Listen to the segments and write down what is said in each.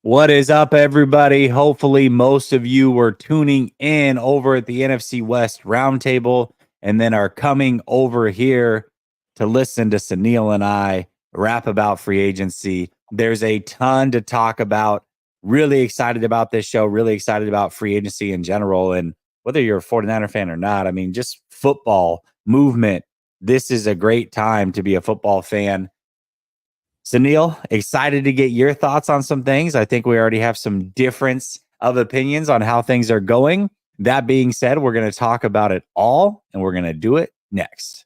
What is up, everybody? Hopefully, most of you were tuning in over at the NFC West Roundtable and then are coming over here to listen to Sunil and I rap about free agency. There's a ton to talk about. Really excited about this show, really excited about free agency in general. And whether you're a 49er fan or not, I mean, just football movement. This is a great time to be a football fan. Sunil, excited to get your thoughts on some things. I think we already have some difference of opinions on how things are going. That being said, we're going to talk about it all, and we're going to do it next.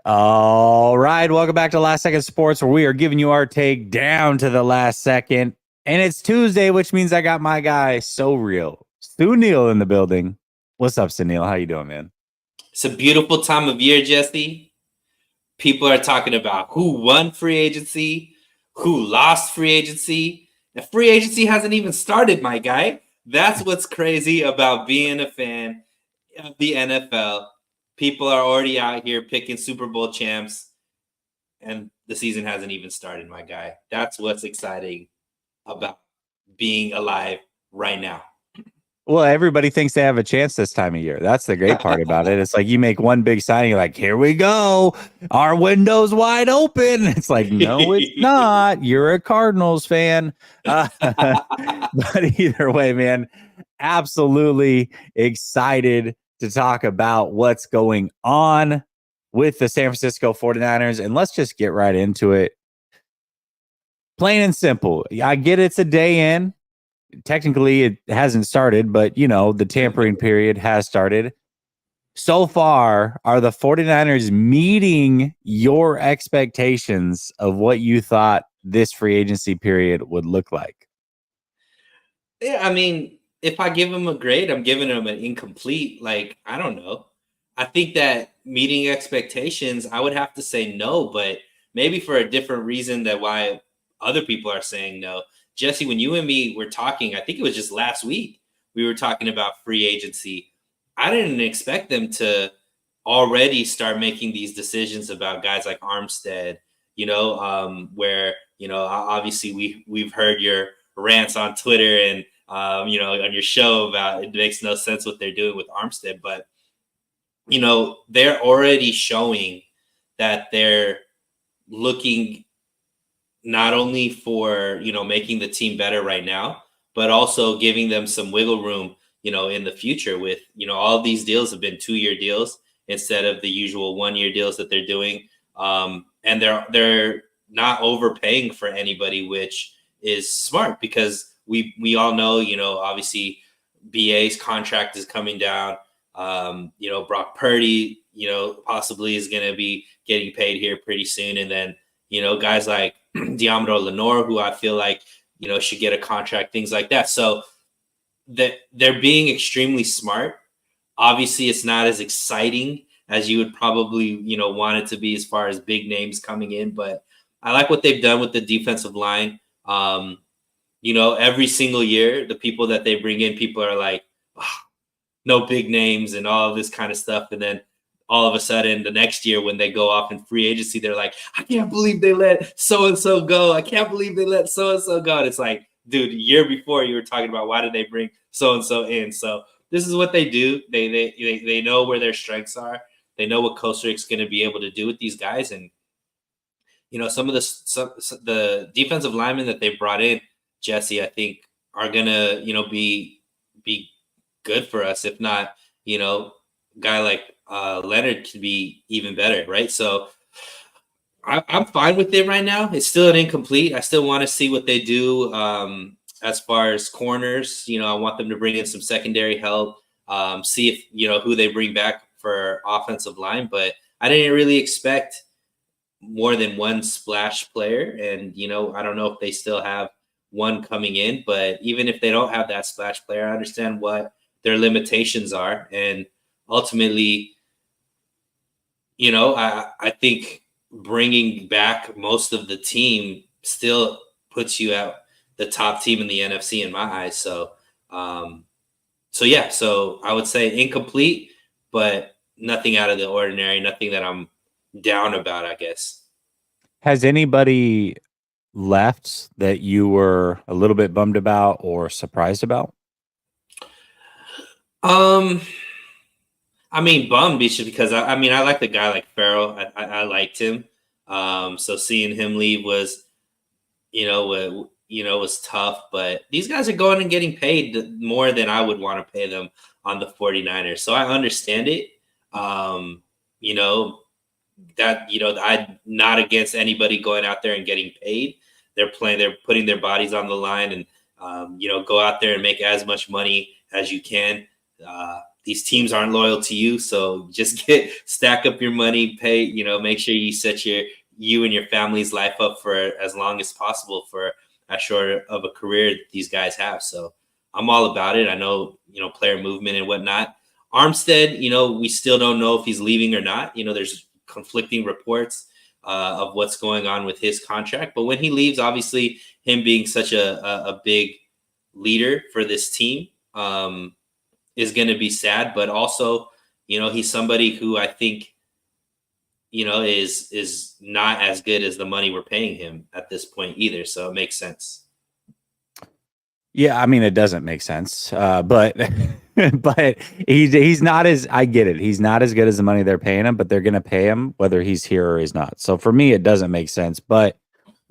All right, welcome back to Last Second Sports, where we are giving you our take down to the last second. And it's Tuesday, which means I got my guy, So Real, Sunil, in the building. What's up, Sunil? How you doing, man? It's a beautiful time of year, Jesse. People are talking about who won free agency, who lost free agency. And free agency hasn't even started, my guy. That's what's crazy about being a fan of the NFL. People are already out here picking Super Bowl champs, and the season hasn't even started, my guy. That's what's exciting about being alive right now. Well, everybody thinks they have a chance this time of year. That's the great part about it. It's like you make one big signing, you're like, here we go. Our window's wide open. It's like, no, it's not. You're a Cardinals fan. But either way, man, absolutely excited to talk about what's going on with the San Francisco 49ers. And let's just get right into it. Plain and simple. I get it's a day in. Technically, it hasn't started, but, you know, the tampering period has started. So far, are the 49ers meeting your expectations of what you thought this free agency period would look like? Yeah, I mean, if I give him a grade, I'm giving him an incomplete. Like, I don't know. I think that meeting expectations, I would have to say no, but maybe for a different reason than why other people are saying no. Jesse, when you and me were talking, I think it was just last week, we were talking about free agency. I didn't expect them to already start making these decisions about guys like Armstead, where, obviously we've heard your rants on Twitter and, on your show about it makes no sense what they're doing with Armstead, but they're already showing that they're looking not only for, making the team better right now, but also giving them some wiggle room, in the future with, all these deals have been 2-year deals instead of the usual 1-year deals that they're doing. And they're not overpaying for anybody, which is smart because we all know, obviously BA's contract is coming down. Brock Purdy, possibly is going to be getting paid here pretty soon. And then, guys like Diamondro Lenore, who I feel like, should get a contract, things like that. So that they're being extremely smart. Obviously, it's not as exciting as you would probably, want it to be as far as big names coming in. But I like what they've done with the defensive line. Every single year, the people that they bring in, people are like, oh, no big names and all of this kind of stuff. And then all of a sudden the next year when they go off in free agency, they're like, I can't believe they let so-and-so go. I can't believe they let so-and-so go. And it's like, dude, year before you were talking about why did they bring so-and-so in? So this is what they do. They know where their strengths are. They know what Kosarik's going to be able to do with these guys. And, some of the defensive linemen that they brought in, Jesse, I think are going to, be good for us. If not, a guy like Leonard could be even better, right? So I'm fine with it right now. It's still an incomplete. I still want to see what they do as far as corners. I want them to bring in some secondary help, see if, who they bring back for offensive line. But I didn't really expect more than one splash player. And, I don't know if they still have one coming in. But even if they don't have that splash player, I understand what their limitations are. And ultimately, I think bringing back most of the team still puts you at the top team in the NFC in my eyes. Um, so yeah, so I would say incomplete, but nothing out of the ordinary, nothing that I'm down about, I guess. Has anybody left that you were a little bit bummed about or surprised about? Um, I mean, bummed because I mean I like the guy like Farrell. I liked him. So seeing him leave was was tough. But these guys are going and getting paid more than I would want to pay them on the 49ers. So I understand it. Um, you know, I'm not against anybody going out there and getting paid. They're putting their bodies on the line and go out there and make as much money as you can. These teams aren't loyal to you, so just stack up your money, pay, make sure you set you and your family's life up for as long as possible for as short of a career that these guys have. So I'm all about it. I know, player movement and whatnot. Armstead, we still don't know if he's leaving or not. There's conflicting reports of what's going on with his contract. But when he leaves, obviously, him being such a big leader for this team is going to be sad. But also, he's somebody who I think is not as good as the money we're paying him at this point either. So it makes sense. Yeah, I mean, it doesn't make sense, but but he's not as I get it. He's not as good as the money they're paying him, but they're going to pay him whether he's here or he's not. So for me, it doesn't make sense. But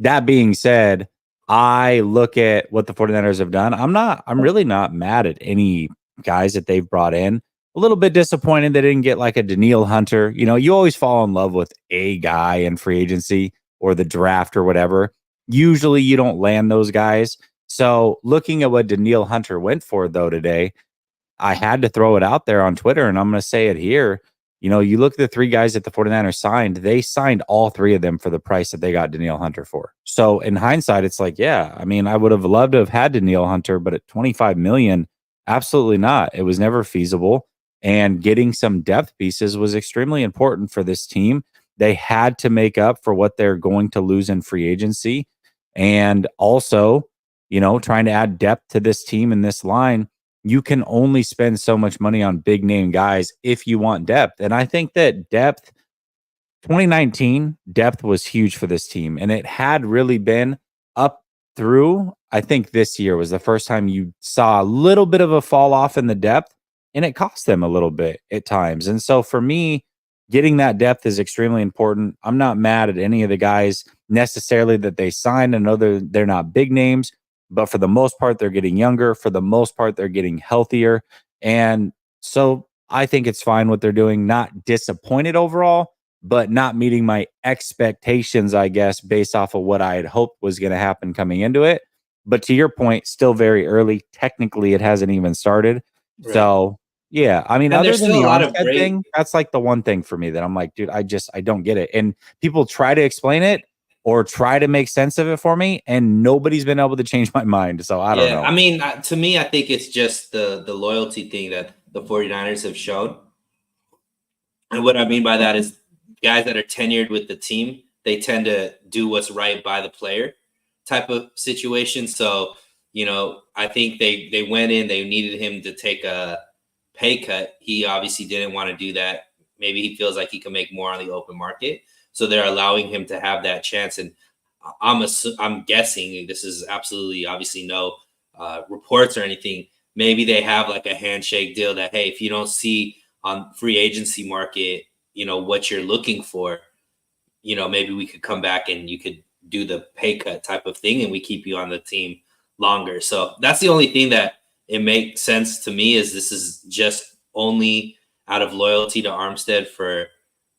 that being said, I look at what the 49ers have done. I'm really not mad at any guys that they've brought in. A little bit disappointed they didn't get like a Daniil Hunter. You always fall in love with a guy in free agency or the draft or whatever. Usually you don't land those guys. So looking at what Daniil Hunter went for, though, today, I had to throw it out there on Twitter, and I'm going to say it here. You look at the three guys that the 49ers signed, they signed all three of them for the price that they got Daniil Hunter for. So in hindsight, it's like, yeah, I mean, I would have loved to have had Daniil Hunter, but at 25 million, absolutely not. It was never feasible. And getting some depth pieces was extremely important for this team. They had to make up for what they're going to lose in free agency. And also, trying to add depth to this team and this line, you can only spend so much money on big name guys if you want depth. And I think that 2019, depth was huge for this team. And it had really been up through, I think this year was the first time you saw a little bit of a fall off in the depth, and it cost them a little bit at times. And so for me, getting that depth is extremely important. I'm not mad at any of the guys necessarily that they signed. I know they're not big names, but for the most part, they're getting younger. For the most part, they're getting healthier. And so I think it's fine what they're doing. Not disappointed overall, but not meeting my expectations, I guess, based off of what I had hoped was going to happen coming into it. But to your point, still very early. Technically, it hasn't even started. Right. So, yeah, I mean, And other there's than still the a lot of Armstead great. thing, that's like the one thing for me that I'm like, dude, I don't get it. And people try to explain it or try to make sense of it for me, and nobody's been able to change my mind. So I don't Yeah, I know. mean, to me, I think it's just the loyalty thing that the 49ers have shown. And what I mean by that is guys that are tenured with the team, they tend to do what's right by the player type of situation. So, I think they went in, they needed him to take a pay cut. He obviously didn't want to do that. Maybe he feels like he can make more on the open market. So they're allowing him to have that chance. And I'm guessing this is absolutely obviously no reports or anything. Maybe they have like a handshake deal that, hey, if you don't see on free agency market, what you're looking for, maybe we could come back and you could do the pay cut type of thing and we keep you on the team longer. So that's the only thing that it makes sense to me is this is just only out of loyalty to Armstead for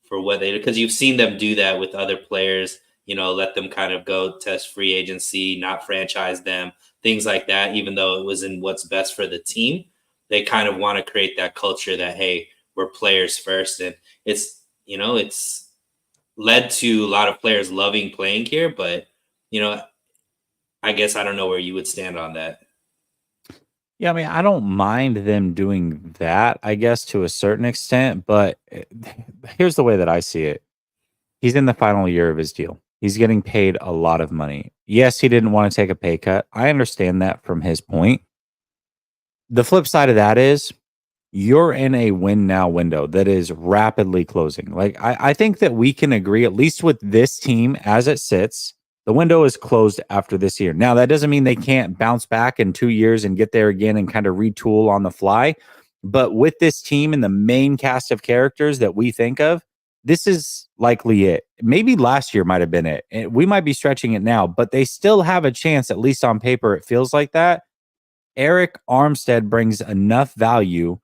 what they do. Because you've seen them do that with other players, let them kind of go test free agency, not franchise them, things like that, even though it was in what's best for the team. They kind of want to create that culture that, hey, we're players first. And it's led to a lot of players loving playing here, but you know, I guess I don't know where you would stand on that. Yeah, I mean, I don't mind them doing that, I guess, to a certain extent, but here's the way that I see it. He's in the final year of his deal. He's getting paid a lot of money. Yes, he didn't want to take a pay cut. I understand that from his point. The flip side of that is you're in a win now window that is rapidly closing. Like, I think that we can agree, at least with this team as it sits, the window is closed after this year. Now, that doesn't mean they can't bounce back in 2 years and get there again and kind of retool on the fly. But with this team and the main cast of characters that we think of, this is likely it. Maybe last year might have been it. We might be stretching it now, but they still have a chance, at least on paper, it feels like that. Eric Armstead brings enough value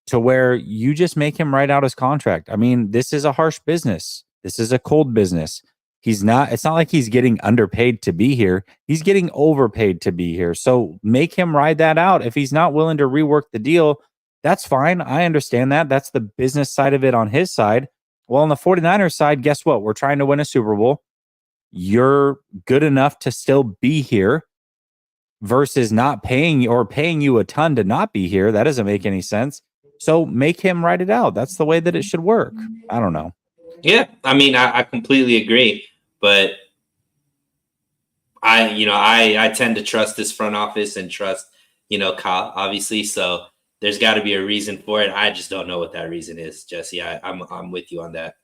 to where you just make him write out his contract. I mean, this is a harsh business. This is a cold business. It's not like he's getting underpaid to be here. He's getting overpaid to be here. So make him ride that out. If he's not willing to rework the deal, that's fine. I understand that. That's the business side of it on his side. Well, on the 49ers side, guess what? We're trying to win a Super Bowl. You're good enough to still be here versus not paying you a ton to not be here. That doesn't make any sense. So make him write it out. That's the way that it should work. I don't know. Yeah, I mean, I completely agree, but I tend to trust this front office and trust, Kyle, obviously. So there's got to be a reason for it. I just don't know what that reason is, Jesse. I'm with you on that.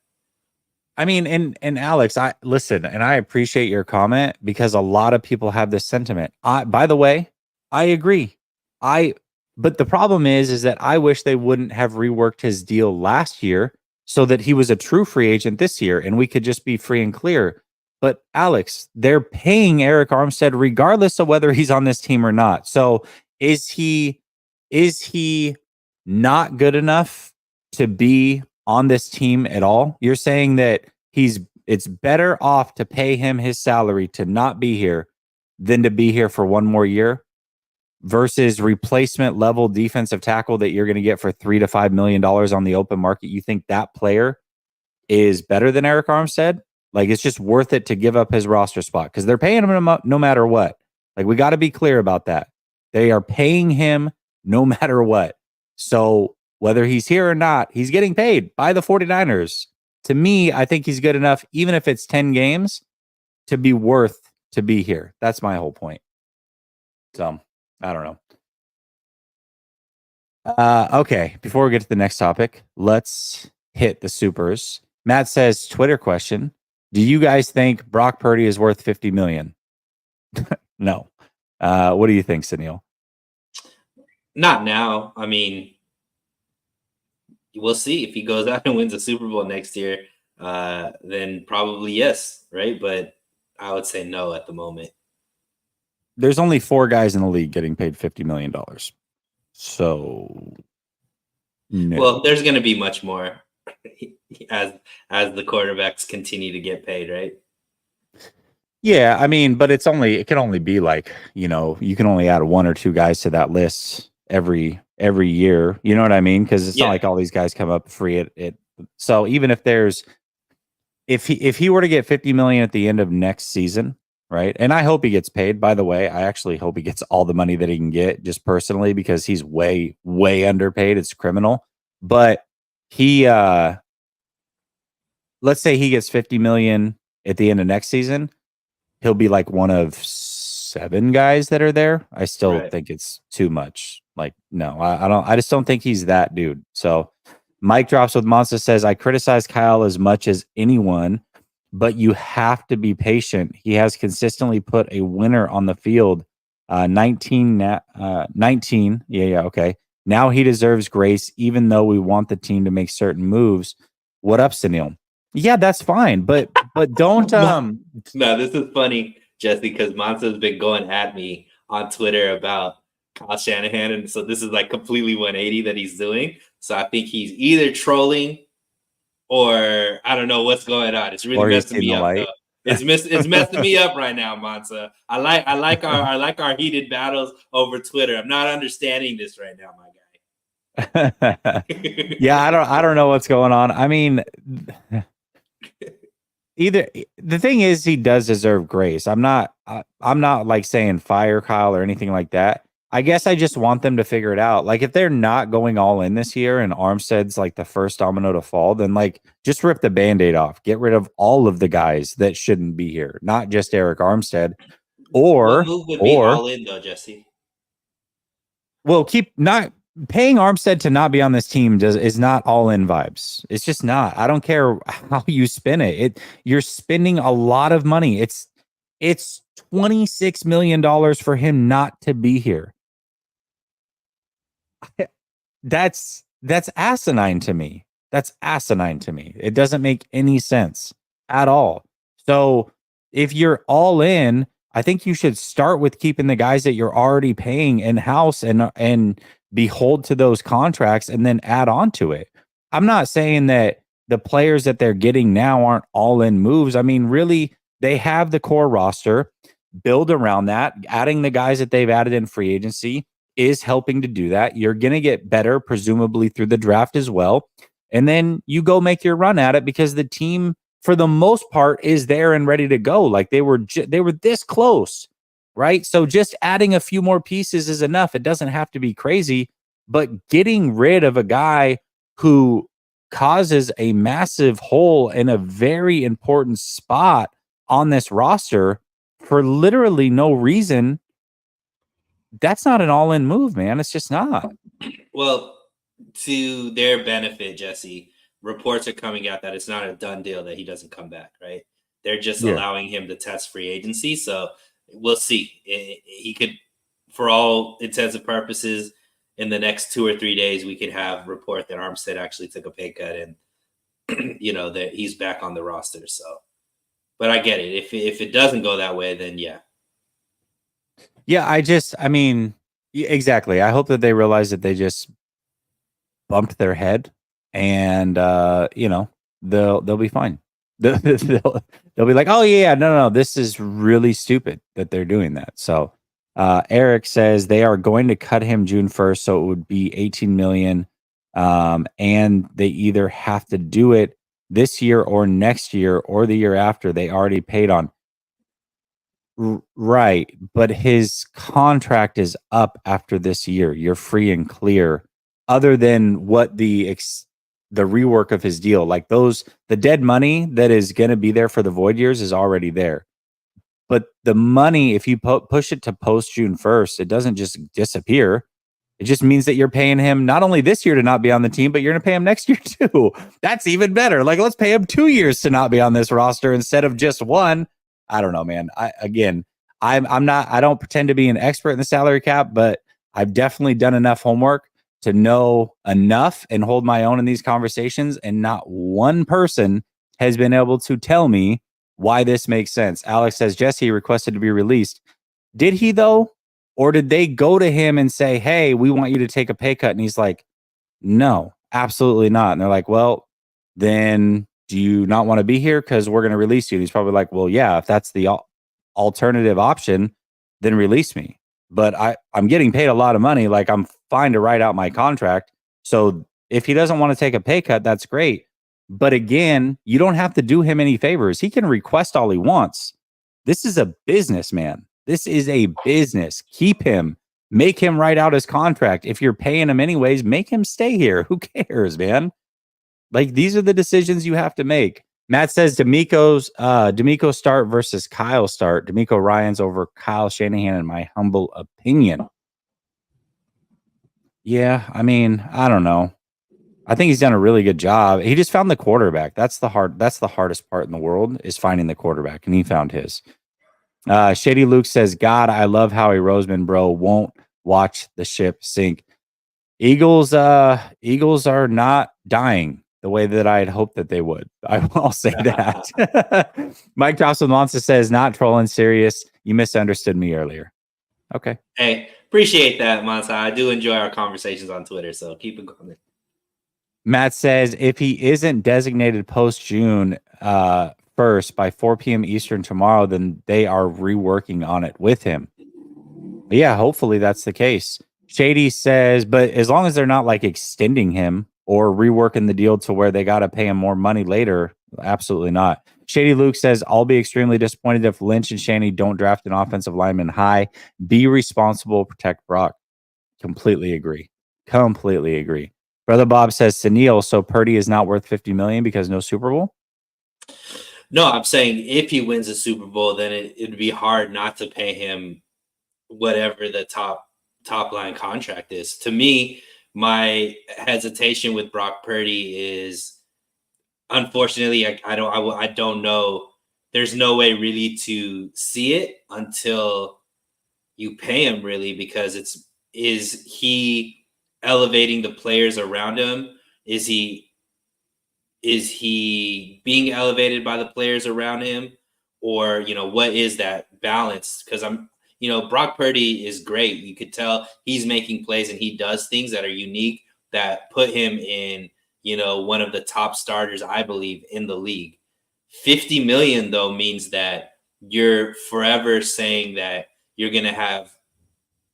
I mean, and Alex, I listen, and I appreciate your comment because a lot of people have this sentiment. By the way, I agree. But the problem is that I wish they wouldn't have reworked his deal last year so that he was a true free agent this year and we could just be free and clear. But Alex, they're paying Eric Armstead regardless of whether he's on this team or not. So is he not good enough to be on this team at all? You're saying that it's better off to pay him his salary to not be here than to be here for one more year versus replacement level defensive tackle that you're going to get for $3 to $5 million on the open market. You think that player is better than Eric Armstead? Like, it's just worth it to give up his roster spot because they're paying him no matter what. Like, we got to be clear about that. They are paying him no matter what. So whether he's here or not, he's getting paid by the 49ers. To me, I think he's good enough, even if it's 10 games, to be worth to be here. That's my whole point. So, I don't know. Okay, before we get to the next topic, let's hit the supers. Matt says, Twitter question, do you guys think Brock Purdy is worth $50 million? No. What do you think, Sunil? Not now. I mean, we'll see if he goes out and wins a Super Bowl next year. Then probably yes, right? But I would say no at the moment. There's only 4 guys in the league getting paid $50 million. So, no. Well, there's going to be much more as the quarterbacks continue to get paid, right? Yeah, I mean, but it can only be like, you can only add 1 or 2 guys to that list every year. You know what I mean? Because it's not like all these guys come up free. So even if he were to get 50 million at the end of next season, right? And I hope he gets paid. By the way, I actually hope he gets all the money that he can get, just personally, because he's way, way underpaid. It's criminal. But let's say he gets 50 million at the end of next season. He'll be like one of 7 guys that are there. I still think it's too much. Like, no, I just don't think he's that dude. So Mike drops with Monster says, I criticize Kyle as much as anyone, but you have to be patient. He has consistently put a winner on the field. 19. Yeah. Okay. Now he deserves grace, even though we want the team to make certain moves. What up, Sunil? Yeah, that's fine, but don't. No, this is funny, Jesse, because Monster's been going at me on Twitter about Kyle Shanahan, and so this is like completely 180 that he's doing. So I think he's either trolling or I don't know what's going on. It's really messing me up. It's messing me up right now, Monster. I like our heated battles over Twitter. I'm not understanding this right now, my guy. Yeah, I don't know what's going on. I mean, either the thing is he does deserve grace. I'm not like saying fire Kyle or anything like that. I guess I just want them to figure it out. Like if they're not going all in this year and Armstead's like the first domino to fall, then like just rip the Band-Aid off. Get rid of all of the guys that shouldn't be here, not just Eric Armstead. What Or move would be or all in though, Jesse? well, keep not paying Armstead to not be on this team is not all in vibes. It's just not. I don't care how you spin it. You're spending a lot of money. It's $26 million for him not to be here. That's asinine to me. That's asinine to me. It doesn't make any sense at all. So if you're all in, I think you should start with keeping the guys that you're already paying in house and behold to those contracts and then add on to it. I'm not saying that the players that they're getting now aren't all in moves. I mean, really, they have the core roster. Build around that, adding the guys that they've added in free agency is helping to do that. You're going to get better, presumably through the draft as well. And then you go make your run at it because the team, for the most part, is there and ready to go. Like they were this close, right? So just adding a few more pieces is enough. It doesn't have to be crazy, but getting rid of a guy who causes a massive hole in a very important spot on this roster for literally no reason, that's not an all-in move, man. It's just not. Well, to their benefit, Jesse, reports are coming out that it's not a done deal that he doesn't come back, right? They're just allowing him to test free agency. So we'll see. He could, for all intents and purposes, in the next 2 or 3 days, we could have report that Armstead actually took a pay cut and, that he's back on the roster. So, but I get it. If it doesn't go that way, then yeah. Yeah, I mean, exactly. I hope that they realize that they just bumped their head and they'll be fine. They'll be like, oh yeah, no, this is really stupid that they're doing that. So Eric says they are going to cut him June 1st, so it would be 18 million. And they either have to do it this year or next year or the year after. They already paid on. Right, but his contract is up after this year. You're free and clear. Other than what the rework of his deal, like the dead money that is going to be there for the void years is already there. But the money, if you push it to post June 1st, it doesn't just disappear. It just means that you're paying him not only this year to not be on the team, but you're going to pay him next year too. That's even better. Like, let's pay him 2 years to not be on this roster instead of just one. I don't know, man. I don't pretend to be an expert in the salary cap, but I've definitely done enough homework to know enough and hold my own in these conversations. And not one person has been able to tell me why this makes sense. Alex says Jesse requested to be released. Did he though? Or did they go to him and say, hey, we want you to take a pay cut? And he's like, no, absolutely not. And they're like, well, then do you not want to be here? Because we're going to release you. And he's probably like, well, yeah, if that's the alternative option, then release me. But I'm getting paid a lot of money. Like I'm fine to write out my contract. So if he doesn't want to take a pay cut, that's great. But again, you don't have to do him any favors. He can request all he wants. This is a business, man. This is a business. Keep him. Make him write out his contract. If you're paying him anyways, make him stay here. Who cares, man? Like, these are the decisions you have to make. Matt says D'Amico start versus Kyle start. D'Amico Ryans over Kyle Shanahan, in my humble opinion. Yeah, I mean, I don't know. I think he's done a really good job. He just found the quarterback. That's the hardest part in the world, is finding the quarterback, and he found his. Shady Luke says, God, I love Howie Roseman, bro. Won't watch the ship sink. Eagles are not dying the way that I had hoped that they would. I will say that. Mike Monster says, not trolling, serious. You misunderstood me earlier. Okay. Hey, appreciate that, Monsa. I do enjoy our conversations on Twitter, so keep it going. Matt says, if he isn't designated post-June 1st by 4 p.m. Eastern tomorrow, then they are reworking on it with him. But yeah, hopefully that's the case. Shady says, but as long as they're not like extending him or reworking the deal to where they got to pay him more money later, absolutely not. Shady Luke says, I'll be extremely disappointed if Lynch and Shanny don't draft an offensive lineman high. Be responsible, protect Brock. Completely agree. Completely agree. Brother Bob says Sunil, so Purdy is not worth 50 million because no Super Bowl. No, I'm saying if he wins a Super Bowl, then it'd be hard not to pay him whatever the top line contract is. To me, my hesitation with Brock Purdy is, unfortunately, I don't know. There's no way really to see it until you pay him, really, because is he elevating the players around him? Is he being elevated by the players around him, or what is that balance? Because Brock Purdy is great. You could tell he's making plays and he does things that are unique that put him in one of the top starters, I believe, in the league. 50 million though means that you're forever saying that you're going to have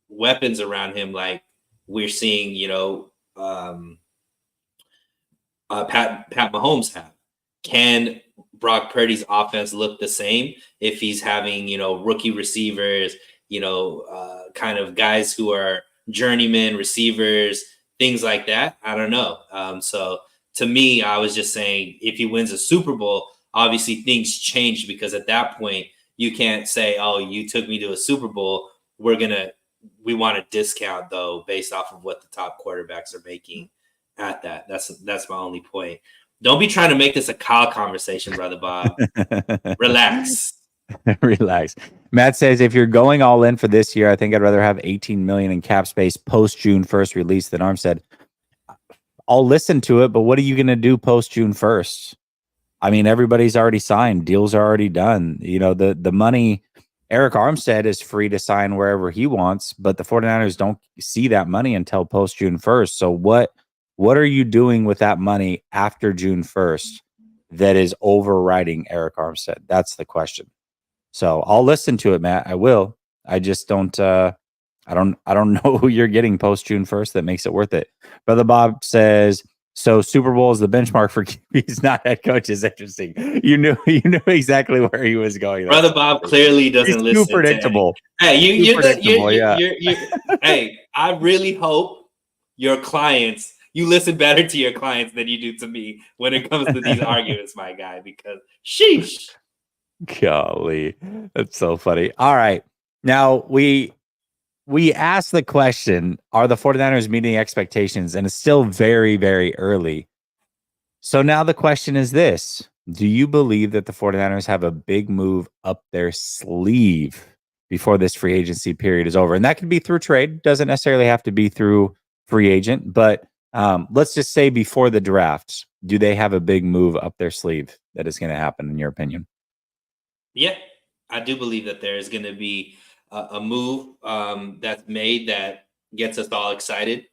weapons around him, like we're seeing Pat Mahomes have. Can Brock Purdy's offense look the same if he's having rookie receivers, kind of guys who are journeyman receivers, things like that? I don't know. So to me, I was just saying, if he wins a Super Bowl, obviously things change, because at that point you can't say, "Oh, you took me to a Super Bowl. We want a discount though, based off of what the top quarterbacks are making." At that. That's my only point. Don't be trying to make this a Kyle conversation, brother Bob. Relax. Relax. Matt says, if you're going all in for this year, I think I'd rather have 18 million in cap space post June 1st release than Armstead. I'll listen to it, but what are you going to do post June 1st? I mean, everybody's already signed. Deals are already done. The money, Eric Armstead is free to sign wherever he wants, but the 49ers don't see that money until post June 1st. So what are you doing with that money after June 1st that is overriding Eric Armstead? That's the question. So I'll listen to it, Matt. I will. I just don't I don't know who you're getting post June 1st that makes it worth it. Brother Bob says, so Super Bowl is the benchmark for QBs, not head coaches. Interesting. You knew exactly where he was going. Brother Bob clearly doesn't He's listen too predictable. to any. Hey, you're predictable, yeah. Hey, I really hope your clients, you listen better to your clients than you do to me when it comes to these arguments, my guy, because sheesh. Golly, that's so funny. All right. Now we asked the question, are the 49ers meeting expectations? And it's still very, very early. So now the question is this: do you believe that the 49ers have a big move up their sleeve before this free agency period is over? And that could be through trade. Doesn't necessarily have to be through free agent, but let's just say before the draft, do they have a big move up their sleeve that is going to happen, in your opinion? Yeah, I do believe that there is going to be a move that's made that gets us all excited.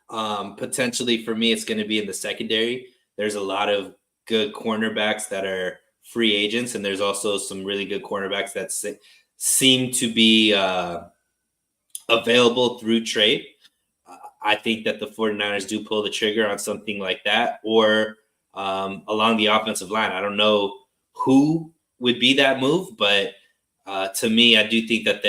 Potentially for me, it's going to be in the secondary. There's a lot of good cornerbacks that are free agents, and there's also some really good cornerbacks that seem to be available through trade. I think that the 49ers do pull the trigger on something like that, or along the offensive line. I don't know who would be that move, but to me, I do think that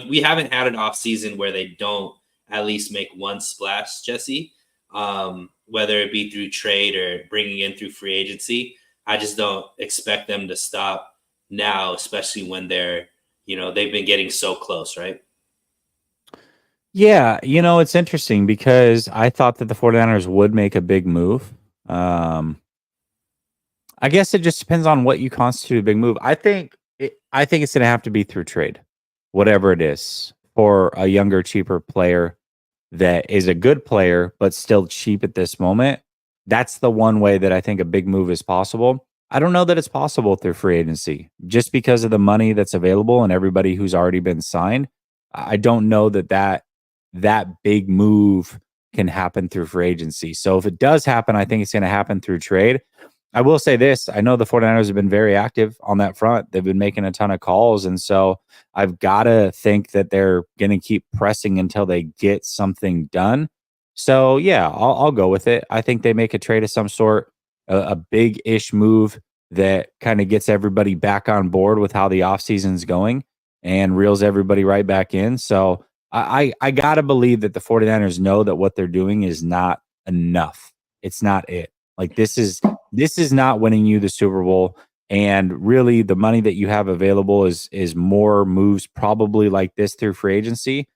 we haven't had an off season where they don't at least make one splash, Jesse, whether it be through trade or bringing in through free agency. I just don't expect them to stop now, especially when they've been getting so close, right? Yeah, it's interesting because I thought that the 49ers would make a big move. I guess it just depends on what you constitute a big move. I think it's going to have to be through trade, whatever it is, for a younger, cheaper player that is a good player but still cheap at this moment. That's the one way that I think a big move is possible. I don't know that it's possible through free agency just because of the money that's available and everybody who's already been signed. I don't know that big move can happen through free agency. So if it does happen, I think it's going to happen through trade. I will say this. I know the 49ers have been very active on that front. They've been making a ton of calls. And so I've got to think that they're going to keep pressing until they get something done. So, yeah, I'll go with it. I think they make a trade of some sort, a big-ish move that kind of gets everybody back on board with how the offseason's going and reels everybody right back in. So I got to believe that the 49ers know that what they're doing is not enough. It's not it. Like this is not winning you the Super Bowl. And really the money that you have available is more moves probably like this through free agency.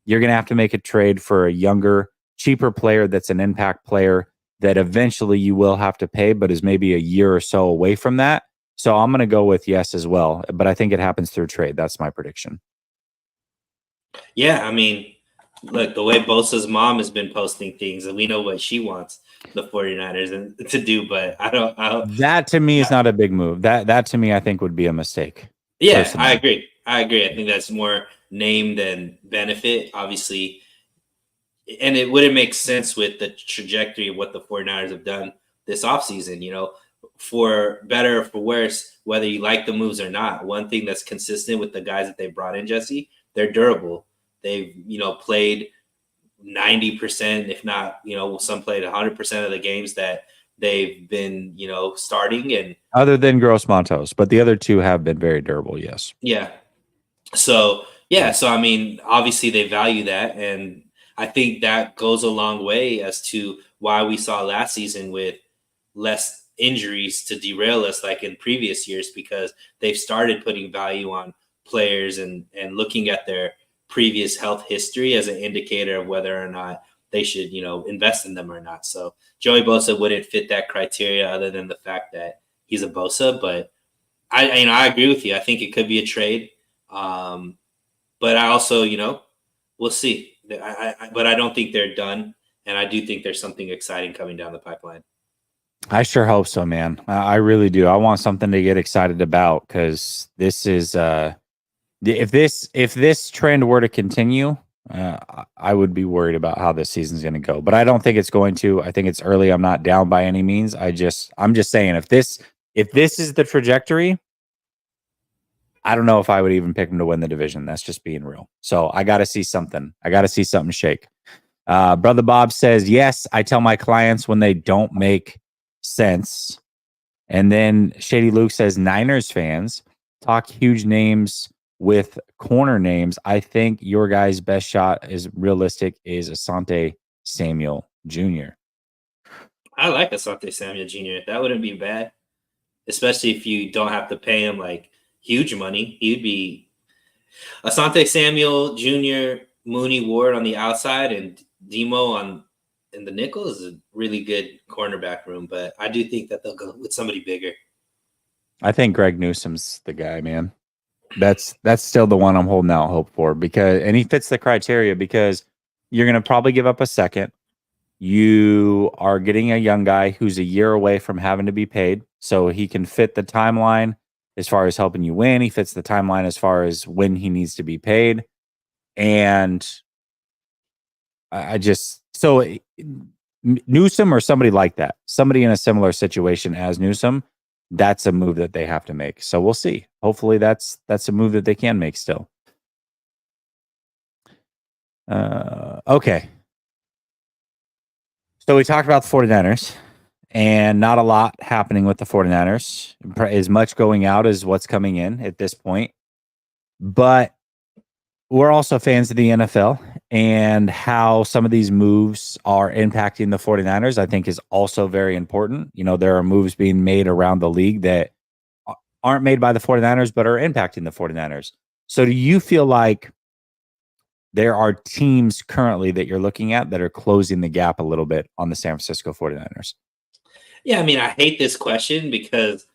You're going to have to make a trade for a younger, cheaper player that's an impact player that eventually you will have to pay, but is maybe a year or so away from that. So I'm going to go with yes as well, but I think it happens through trade. That's my prediction. Yeah, I mean, look, the way Bosa's mom has been posting things, and we know what she wants the 49ers to do, but I don't, That to me is not a big move. That to me I think would be a mistake. yeah, I Personally. agree. I agree. I think that's more name than benefit, obviously. And it wouldn't make sense with the trajectory of what the 49ers have done this offseason, for better or for worse, whether you like the moves or not. One thing that's consistent with the guys that they brought in, Jesse, they're durable. They've, played 90%, if not, some played 100% of the games that they've been, starting. And Other than Gross Montos, but the other two have been very durable, yes. yeah. So, yeah. So, I mean, obviously they value that. And I think that goes a long way as to why we saw last season with less injuries to derail us like in previous years, because they've started putting value on players and looking at their previous health history as an indicator of whether or not they should, invest in them or not. So Joey Bosa wouldn't fit that criteria other than the fact that he's a Bosa. But I agree with you. I think it could be a trade. But I also, we'll see. But I don't think they're done. And I do think there's something exciting coming down the pipeline. I sure hope so, man. I really do. I want something to get excited about because this is if this trend were to continue, I would be worried about how this season's going to go. But I don't think it's going to. I think it's early. I'm not down by any means. I'm just saying if this is the trajectory, I don't know if I would even pick them to win the division. That's just being real. So I got to see something. I got to see something shake. Brother Bob says, yes, I tell my clients when they don't make sense. And then Shady Luke says, Niners fans talk huge names with corner names. I think your guy's best shot is realistic is Asante Samuel Jr. I like Asante Samuel Jr. That wouldn't be bad, especially if you don't have to pay him like huge money. He'd be Asante Samuel Jr., Mooney Ward on the outside, and Demo on in the nickel is a really good cornerback room. But I do think that they'll go with somebody bigger. I think Greg Newsom's the guy, man. That's still the one I'm holding out hope for and he fits the criteria because you're going to probably give up a second. You are getting a young guy who's a year away from having to be paid, so he can fit the timeline as far as helping you win. He fits the timeline as far as when he needs to be paid. And I just Newsom or somebody like that, somebody in a similar situation as Newsom, that's a move that they have to make. So we'll see. Hopefully that's a move that they can make still. Okay. So we talked about the 49ers and not a lot happening with the 49ers. As much going out as what's coming in at this point. But we're also fans of the NFL, and how some of these moves are impacting the 49ers, I think is also very important. There are moves being made around the league that aren't made by the 49ers, but are impacting the 49ers. So do you feel like there are teams currently that you're looking at that are closing the gap a little bit on the San Francisco 49ers? Yeah, I mean, I hate this question because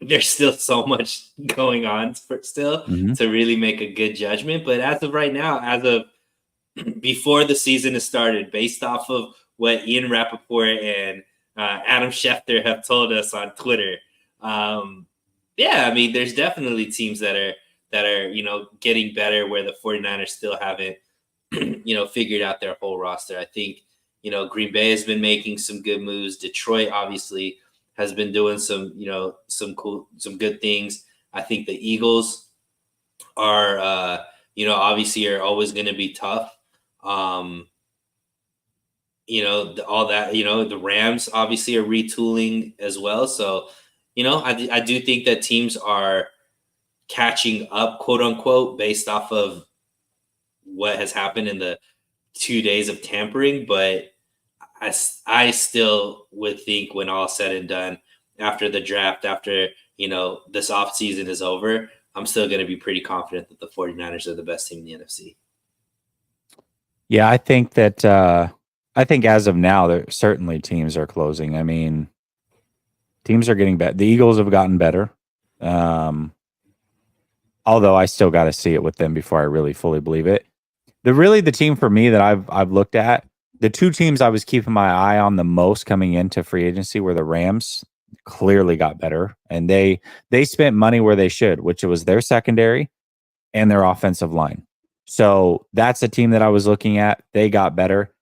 there's still so much going on to really make a good judgment. But as of right now, as of before the season has started, based off of what Ian Rappaport and Adam Schefter have told us on Twitter, yeah, I mean, there's definitely teams that are getting better where the 49ers still haven't figured out their whole roster. I think Green Bay has been making some good moves. Detroit obviously has been doing some good things. I think the Eagles are obviously are always going to be tough. All that, the Rams obviously are retooling as well. So, I do think that teams are catching up, quote unquote, based off of what has happened in the 2 days of tampering, but I still would think when all said and done, after the draft, after this offseason is over, I'm still going to be pretty confident that the 49ers are the best team in the NFC. Yeah, I think that I think as of now, there certainly teams are closing. I mean, teams are getting better. The Eagles have gotten better. Although I still got to see it with them before I really fully believe it. The team for me that I've looked at, the two teams I was keeping my eye on the most coming into free agency were the Rams. Clearly got better, and they spent money where they should, which was their secondary and their offensive line. So that's a team that I was looking at. They got better.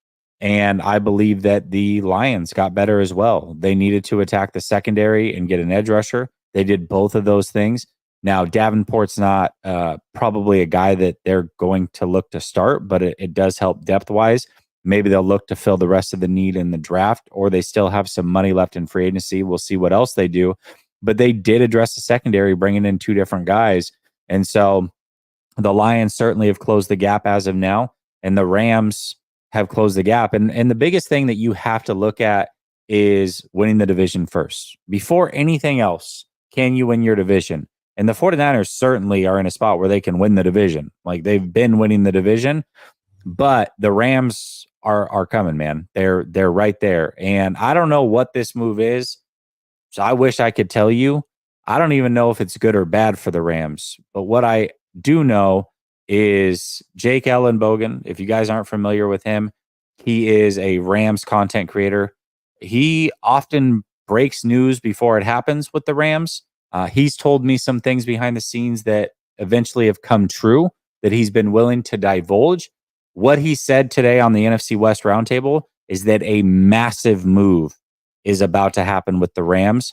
And I believe that the Lions got better as well. They needed to attack the secondary and get an edge rusher. They did both of those things. Now, Davenport's not probably a guy that they're going to look to start, but it does help depth-wise. Maybe they'll look to fill the rest of the need in the draft, or they still have some money left in free agency. We'll see what else they do. But they did address the secondary, bringing in two different guys. And so the Lions certainly have closed the gap as of now, and the Rams have closed the gap. And the biggest thing that you have to look at is winning the division first. Before anything else, can you win your division? And the 49ers certainly are in a spot where they can win the division. Like, they've been winning the division, but the Rams are coming, man. They're right there. And I don't know what this move is. So I wish I could tell you. I don't even know if it's good or bad for the Rams. But what I do know is Jake Ellenbogen. If you guys aren't familiar with him, he is a Rams content creator. He often breaks news before it happens with the Rams. He's told me some things behind the scenes that eventually have come true that he's been willing to divulge. What he said today on the NFC West Roundtable is that a massive move is about to happen with the Rams.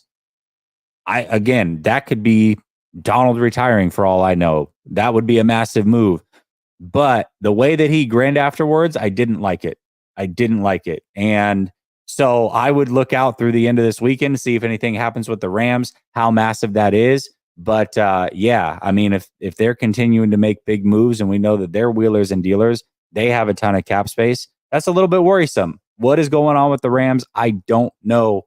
Again, that could be Donald retiring for all I know. That would be a massive move. But the way that he grinned afterwards, I didn't like it. And so I would look out through the end of this weekend to see if anything happens with the Rams, how massive that is. But yeah, I mean, if they're continuing to make big moves, and we know that they're wheelers and dealers, they have a ton of cap space. That's a little bit worrisome. What is going on with the Rams? I don't know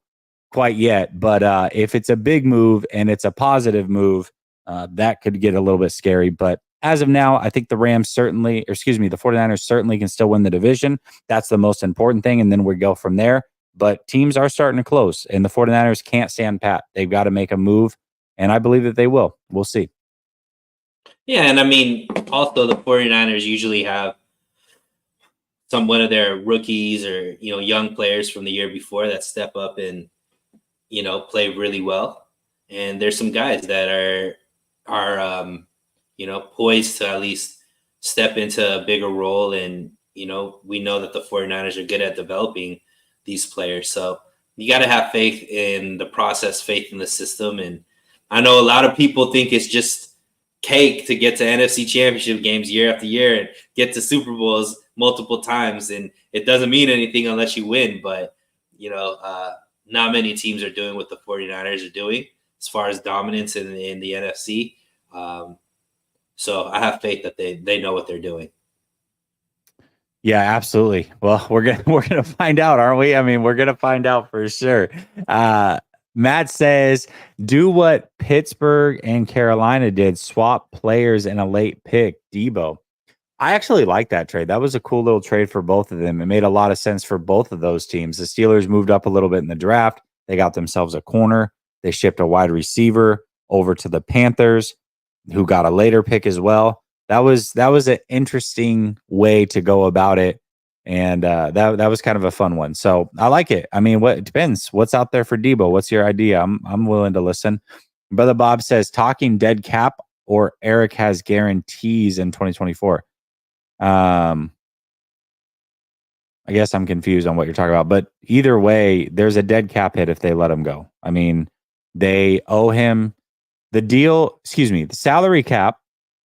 quite yet. But if it's a big move and it's a positive move, that could get a little bit scary. But as of now, I think the 49ers certainly can still win the division. That's the most important thing. And then we go from there. But teams are starting to close, and the 49ers can't stand pat. They've got to make a move, and I believe that they will. We'll see. Yeah, and I mean, also the 49ers usually have one of their rookies or young players from the year before that step up and play really well. And there's some guys that are poised to at least step into a bigger role. And we know that the 49ers are good at developing these players. So you got to have faith in the process, faith in the system. And I know a lot of people think it's just cake to get to NFC championship games year after year and get to Super Bowls multiple times. And it doesn't mean anything unless you win. But, not many teams are doing what the 49ers are doing as far as dominance in the NFC. So I have faith that they know what they're doing. Yeah, absolutely. Well, we're gonna find out, aren't we? I mean, we're gonna find out for sure. Matt says, do what Pittsburgh and Carolina did, swap players in a late pick, Debo. I actually like that trade. That was a cool little trade for both of them. It made a lot of sense for both of those teams. The Steelers moved up a little bit in the draft. They got themselves a corner. They shipped a wide receiver over to the Panthers, who got a later pick as well. That was an interesting way to go about it. And that was kind of a fun one. So I like it. I mean, it depends. What's out there for Debo? What's your idea? I'm willing to listen. Brother Bob says, talking dead cap or Eric has guarantees in 2024. I guess I'm confused on what you're talking about. But either way, there's a dead cap hit if they let him go. I mean, they owe him the salary cap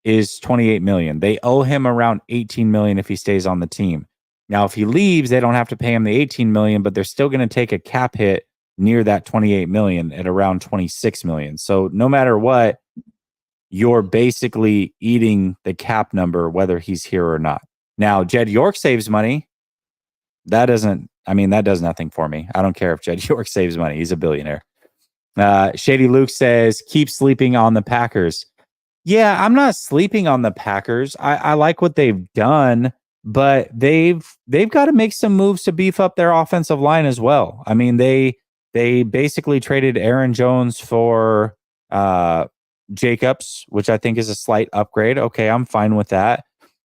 is $28 million. They owe him around $18 million if he stays on the team. Now, if he leaves, they don't have to pay him the $18 million, but they're still going to take a cap hit near that $28 million at around $26 million. So no matter what, you're basically eating the cap number, whether he's here or not. Now, Jed York saves money. That does nothing for me. I don't care if Jed York saves money. He's a billionaire. Shady Luke says, keep sleeping on the Packers. Yeah, I'm not sleeping on the Packers. I like what they've done, but they've got to make some moves to beef up their offensive line as well. I mean, they basically traded Aaron Jones for Jacobs, which I think is a slight upgrade. Okay, I'm fine with that.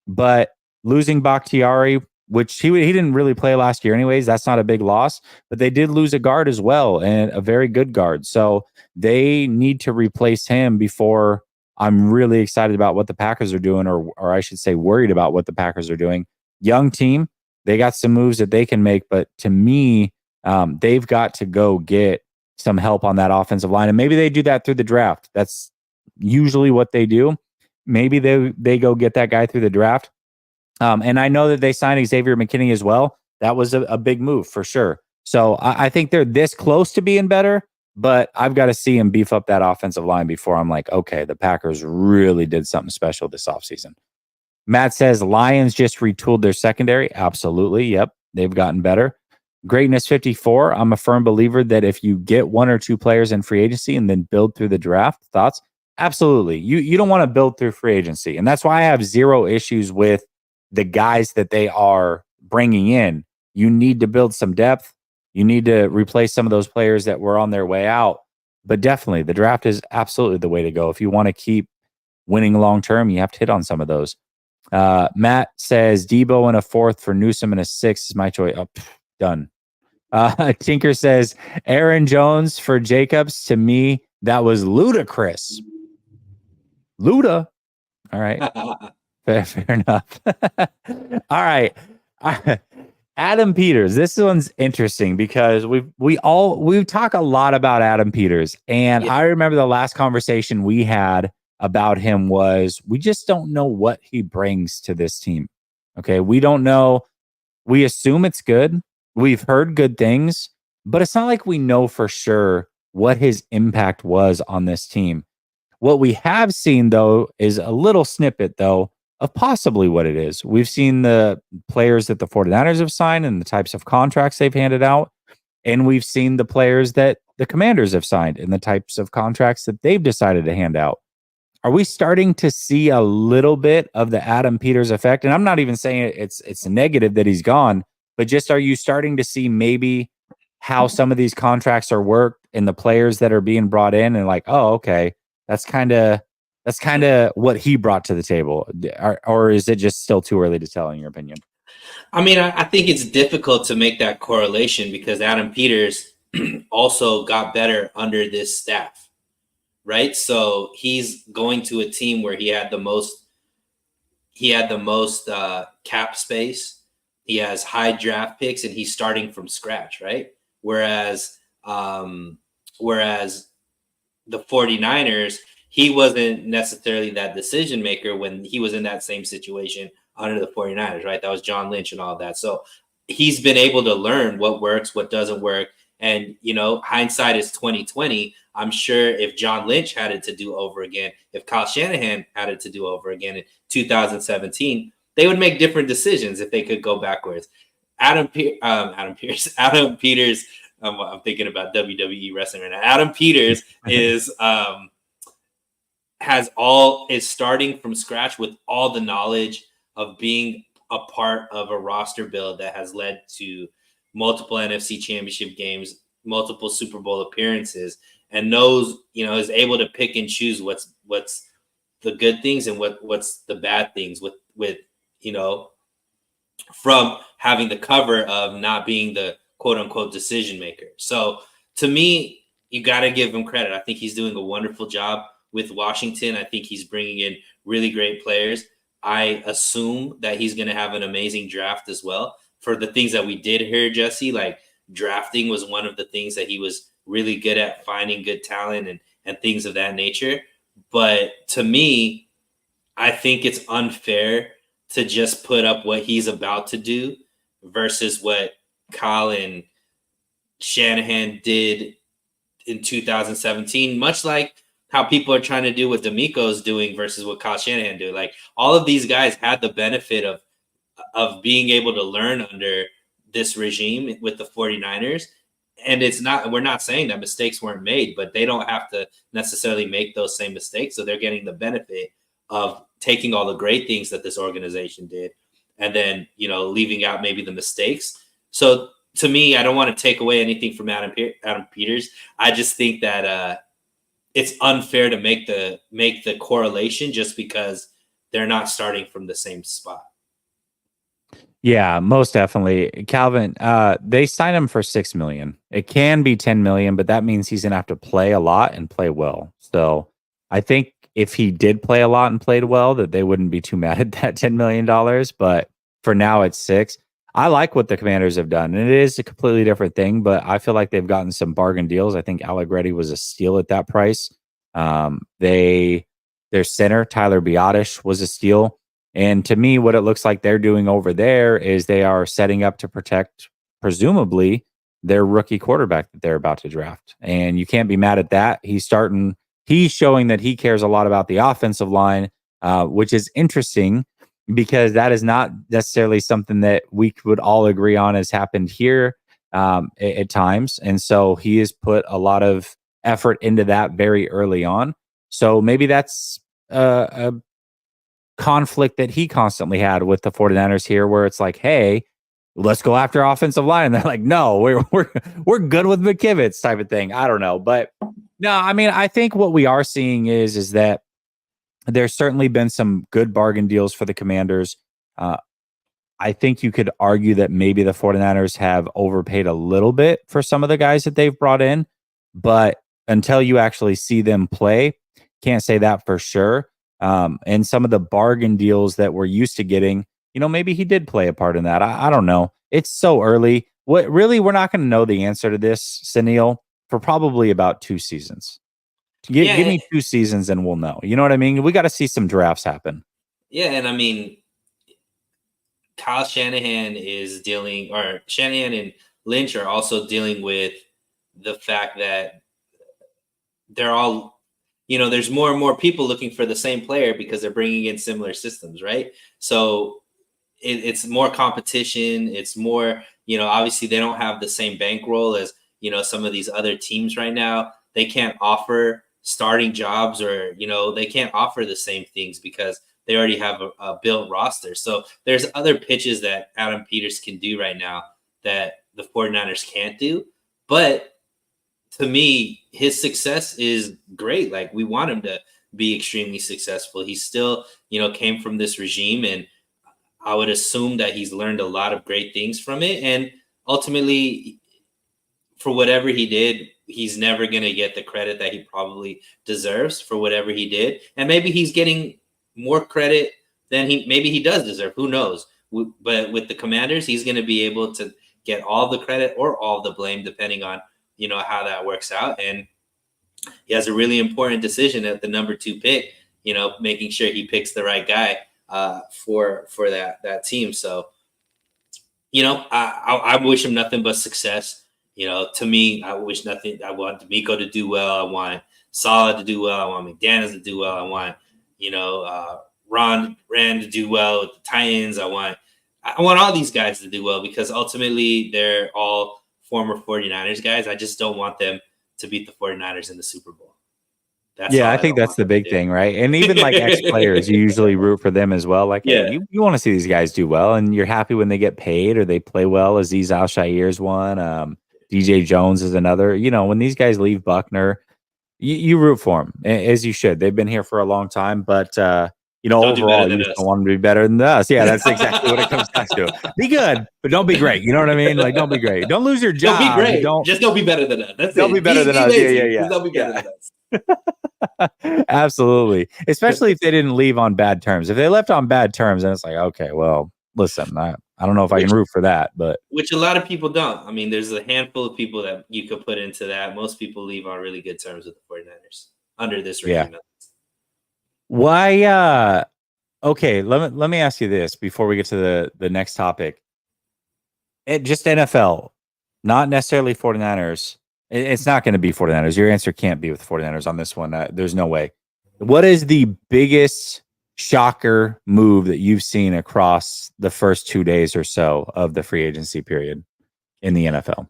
But losing Bakhtiari, which he didn't really play last year anyways, that's not a big loss. But they did lose a guard as well, and a very good guard. So they need to replace him before I'm really excited about what the Packers are doing, or I should say worried about what the Packers are doing. Young team, they got some moves that they can make, but to me, they've got to go get some help on that offensive line. And maybe they do that through the draft. That's usually what they do. Maybe they go get that guy through the draft. And I know that they signed Xavier McKinney as well. That was a big move for sure. So I think they're this close to being better, but I've got to see him beef up that offensive line before I'm like, okay, the Packers really did something special this offseason. Matt says Lions just retooled their secondary. Absolutely. Yep. They've gotten better. Greatness 54. I'm a firm believer that if you get one or two players in free agency and then build through the draft, thoughts? Absolutely. You don't want to build through free agency. And that's why I have zero issues with the guys that they are bringing in. You need to build some depth. You need to replace some of those players that were on their way out. But definitely, the draft is absolutely the way to go. If you want to keep winning long term, you have to hit on some of those. Matt says Debo in a 4th for Newsom in a 6th is my choice. Oh, done. Tinker says Aaron Jones for Jacobs. To me, that was ludicrous. Luda. All right. Fair enough. All right. Adam Peters. This one's interesting because we talk a lot about Adam Peters. And Yeah. I remember the last conversation we had about him was we just don't know what he brings to this team. Okay. We don't know. We assume it's good. We've heard good things, but it's not like we know for sure what his impact was on this team. What we have seen, though, is a little snippet, though, of possibly what it is. We've seen the players that the 49ers have signed and the types of contracts they've handed out. And we've seen the players that the Commanders have signed and the types of contracts that they've decided to hand out. Are we starting to see a little bit of the Adam Peters effect? And I'm not even saying it's a negative that he's gone, but just are you starting to see maybe how some of these contracts are worked and the players that are being brought in and like, oh, okay, that's kind of what he brought to the table, or is it just still too early to tell in your opinion? I mean, I think it's difficult to make that correlation because Adam Peters also got better under this staff, right? So he's going to a team where he had the most cap space. He has high draft picks, and he's starting from scratch, right? Whereas the 49ers, he wasn't necessarily that decision maker when he was in that same situation under the 49ers, right? That was John Lynch and all of that. So he's been able to learn what works, what doesn't work. And, hindsight is 2020. I'm sure if John Lynch had it to do over again, if Kyle Shanahan had it to do over again in 2017, they would make different decisions if they could go backwards. Adam Peters, I'm thinking about WWE wrestling right now. Adam Peters is starting from scratch with all the knowledge of being a part of a roster build that has led to multiple NFC championship games, multiple Super Bowl appearances, and knows, is able to pick and choose what's the good things and what's the bad things with from having the cover of not being the quote unquote decision maker. So to me, you got to give him credit. I think he's doing a wonderful job with Washington. I think he's bringing in really great players. I assume that he's going to have an amazing draft as well. For the things that we did hear, Jesse, like drafting was one of the things that he was really good at, finding good talent and things of that nature. But to me, I think it's unfair to just put up what he's about to do versus what Colin Shanahan did in 2017, much like how people are trying to do what D'Amico's doing versus what Kyle Shanahan did. Like all of these guys had the benefit of of being able to learn under this regime with the 49ers. And we're not saying that mistakes weren't made, but they don't have to necessarily make those same mistakes. So they're getting the benefit of taking all the great things that this organization did and then, leaving out maybe the mistakes. So to me, I don't want to take away anything from Adam Peters. I just think that it's unfair to make the correlation just because they're not starting from the same spot. Yeah, most definitely. Calvin, they signed him for $6 million. It can be $10 million, but that means he's gonna have to play a lot and play well. So I think if he did play a lot and played well, that they wouldn't be too mad at that $10 million. But for now, it's 6. I like what the Commanders have done, and it is a completely different thing. But I feel like they've gotten some bargain deals. I think Allegretti was a steal at that price. Their center Tyler Biotish was a steal. And to me, what it looks like they're doing over there is they are setting up to protect, presumably, their rookie quarterback that they're about to draft. And you can't be mad at that. He's showing that he cares a lot about the offensive line, which is interesting because that is not necessarily something that we would all agree on has happened here at times. And so he has put a lot of effort into that very early on. So maybe that's a conflict that he constantly had with the 49ers here, where it's like, hey, let's go after offensive line. And they're like, no, we're good with McKivitz type of thing. I don't know. But no, I mean, I think what we are seeing is that there's certainly been some good bargain deals for the Commanders. I think you could argue that maybe the 49ers have overpaid a little bit for some of the guys that they've brought in, but until you actually see them play, can't say that for sure. And some of the bargain deals that we're used to getting, maybe he did play a part in that. I don't know. It's so early. We're not going to know the answer to this, Sunil, for probably about 2 seasons. Give me 2 seasons and we'll know. You know what I mean? We got to see some drafts happen. Yeah, and I mean, Kyle Shanahan Shanahan and Lynch are also dealing with the fact that they're all, there's more and more people looking for the same player because they're bringing in similar systems, right? So it's more competition. It's more, obviously they don't have the same bankroll as, some of these other teams right now. They can't offer starting jobs or, they can't offer the same things because they already have a built roster. So there's other pitches that Adam Peters can do right now that the 49ers can't do. But to me, his success is great. Like, we want him to be extremely successful. He still, came from this regime, and I would assume that he's learned a lot of great things from it. And ultimately, for whatever he did, he's never going to get the credit that he probably deserves for whatever he did. And maybe he's getting more credit than he does deserve. Who knows? But with the Commanders, he's going to be able to get all the credit or all the blame, depending on, how that works out. And he has a really important decision at the number 2 pick, making sure he picks the right guy for that team. So, I wish him nothing but success. To me, I wish nothing. I want D'Amico to do well. I want Saleh to do well. I want McDaniels to do well. I want, Rand to do well with the Titans. I want all these guys to do well because ultimately they're all former 49ers guys. I just don't want them to beat the 49ers in the Super Bowl. I think that's the big thing, right? And even like ex-players, you usually root for them as well. Like, hey, you want to see these guys do well, and you're happy when they get paid or they play well. Aziz Al-Shair's one. DJ Jones is another. When these guys leave Buckner, you root for them, as you should. They've been here for a long time, but overall, you just don't want them to be better than us. Yeah, that's exactly what it comes down to. Be good, but don't be great. You know what I mean? Like, don't be great. Don't lose your job. Don't be great. Just don't be better than us. Don't be better than us. Yeah. Just don't be better than us. Absolutely. Especially if they didn't leave on bad terms. If they left on bad terms, then it's like, okay, well, listen, I don't know if I can root for that, but which a lot of people don't. I mean, there's a handful of people that you could put into that. Most people leave on really good terms with the 49ers under this regime. Yeah. Why okay, let me ask you this before we get to the next topic. Just NFL, not necessarily 49ers. It's not going to be 49ers. Your answer can't be with 49ers on this one. There's no way. What is the biggest shocker move that you've seen across the first 2 days or so of the free agency period in the NFL?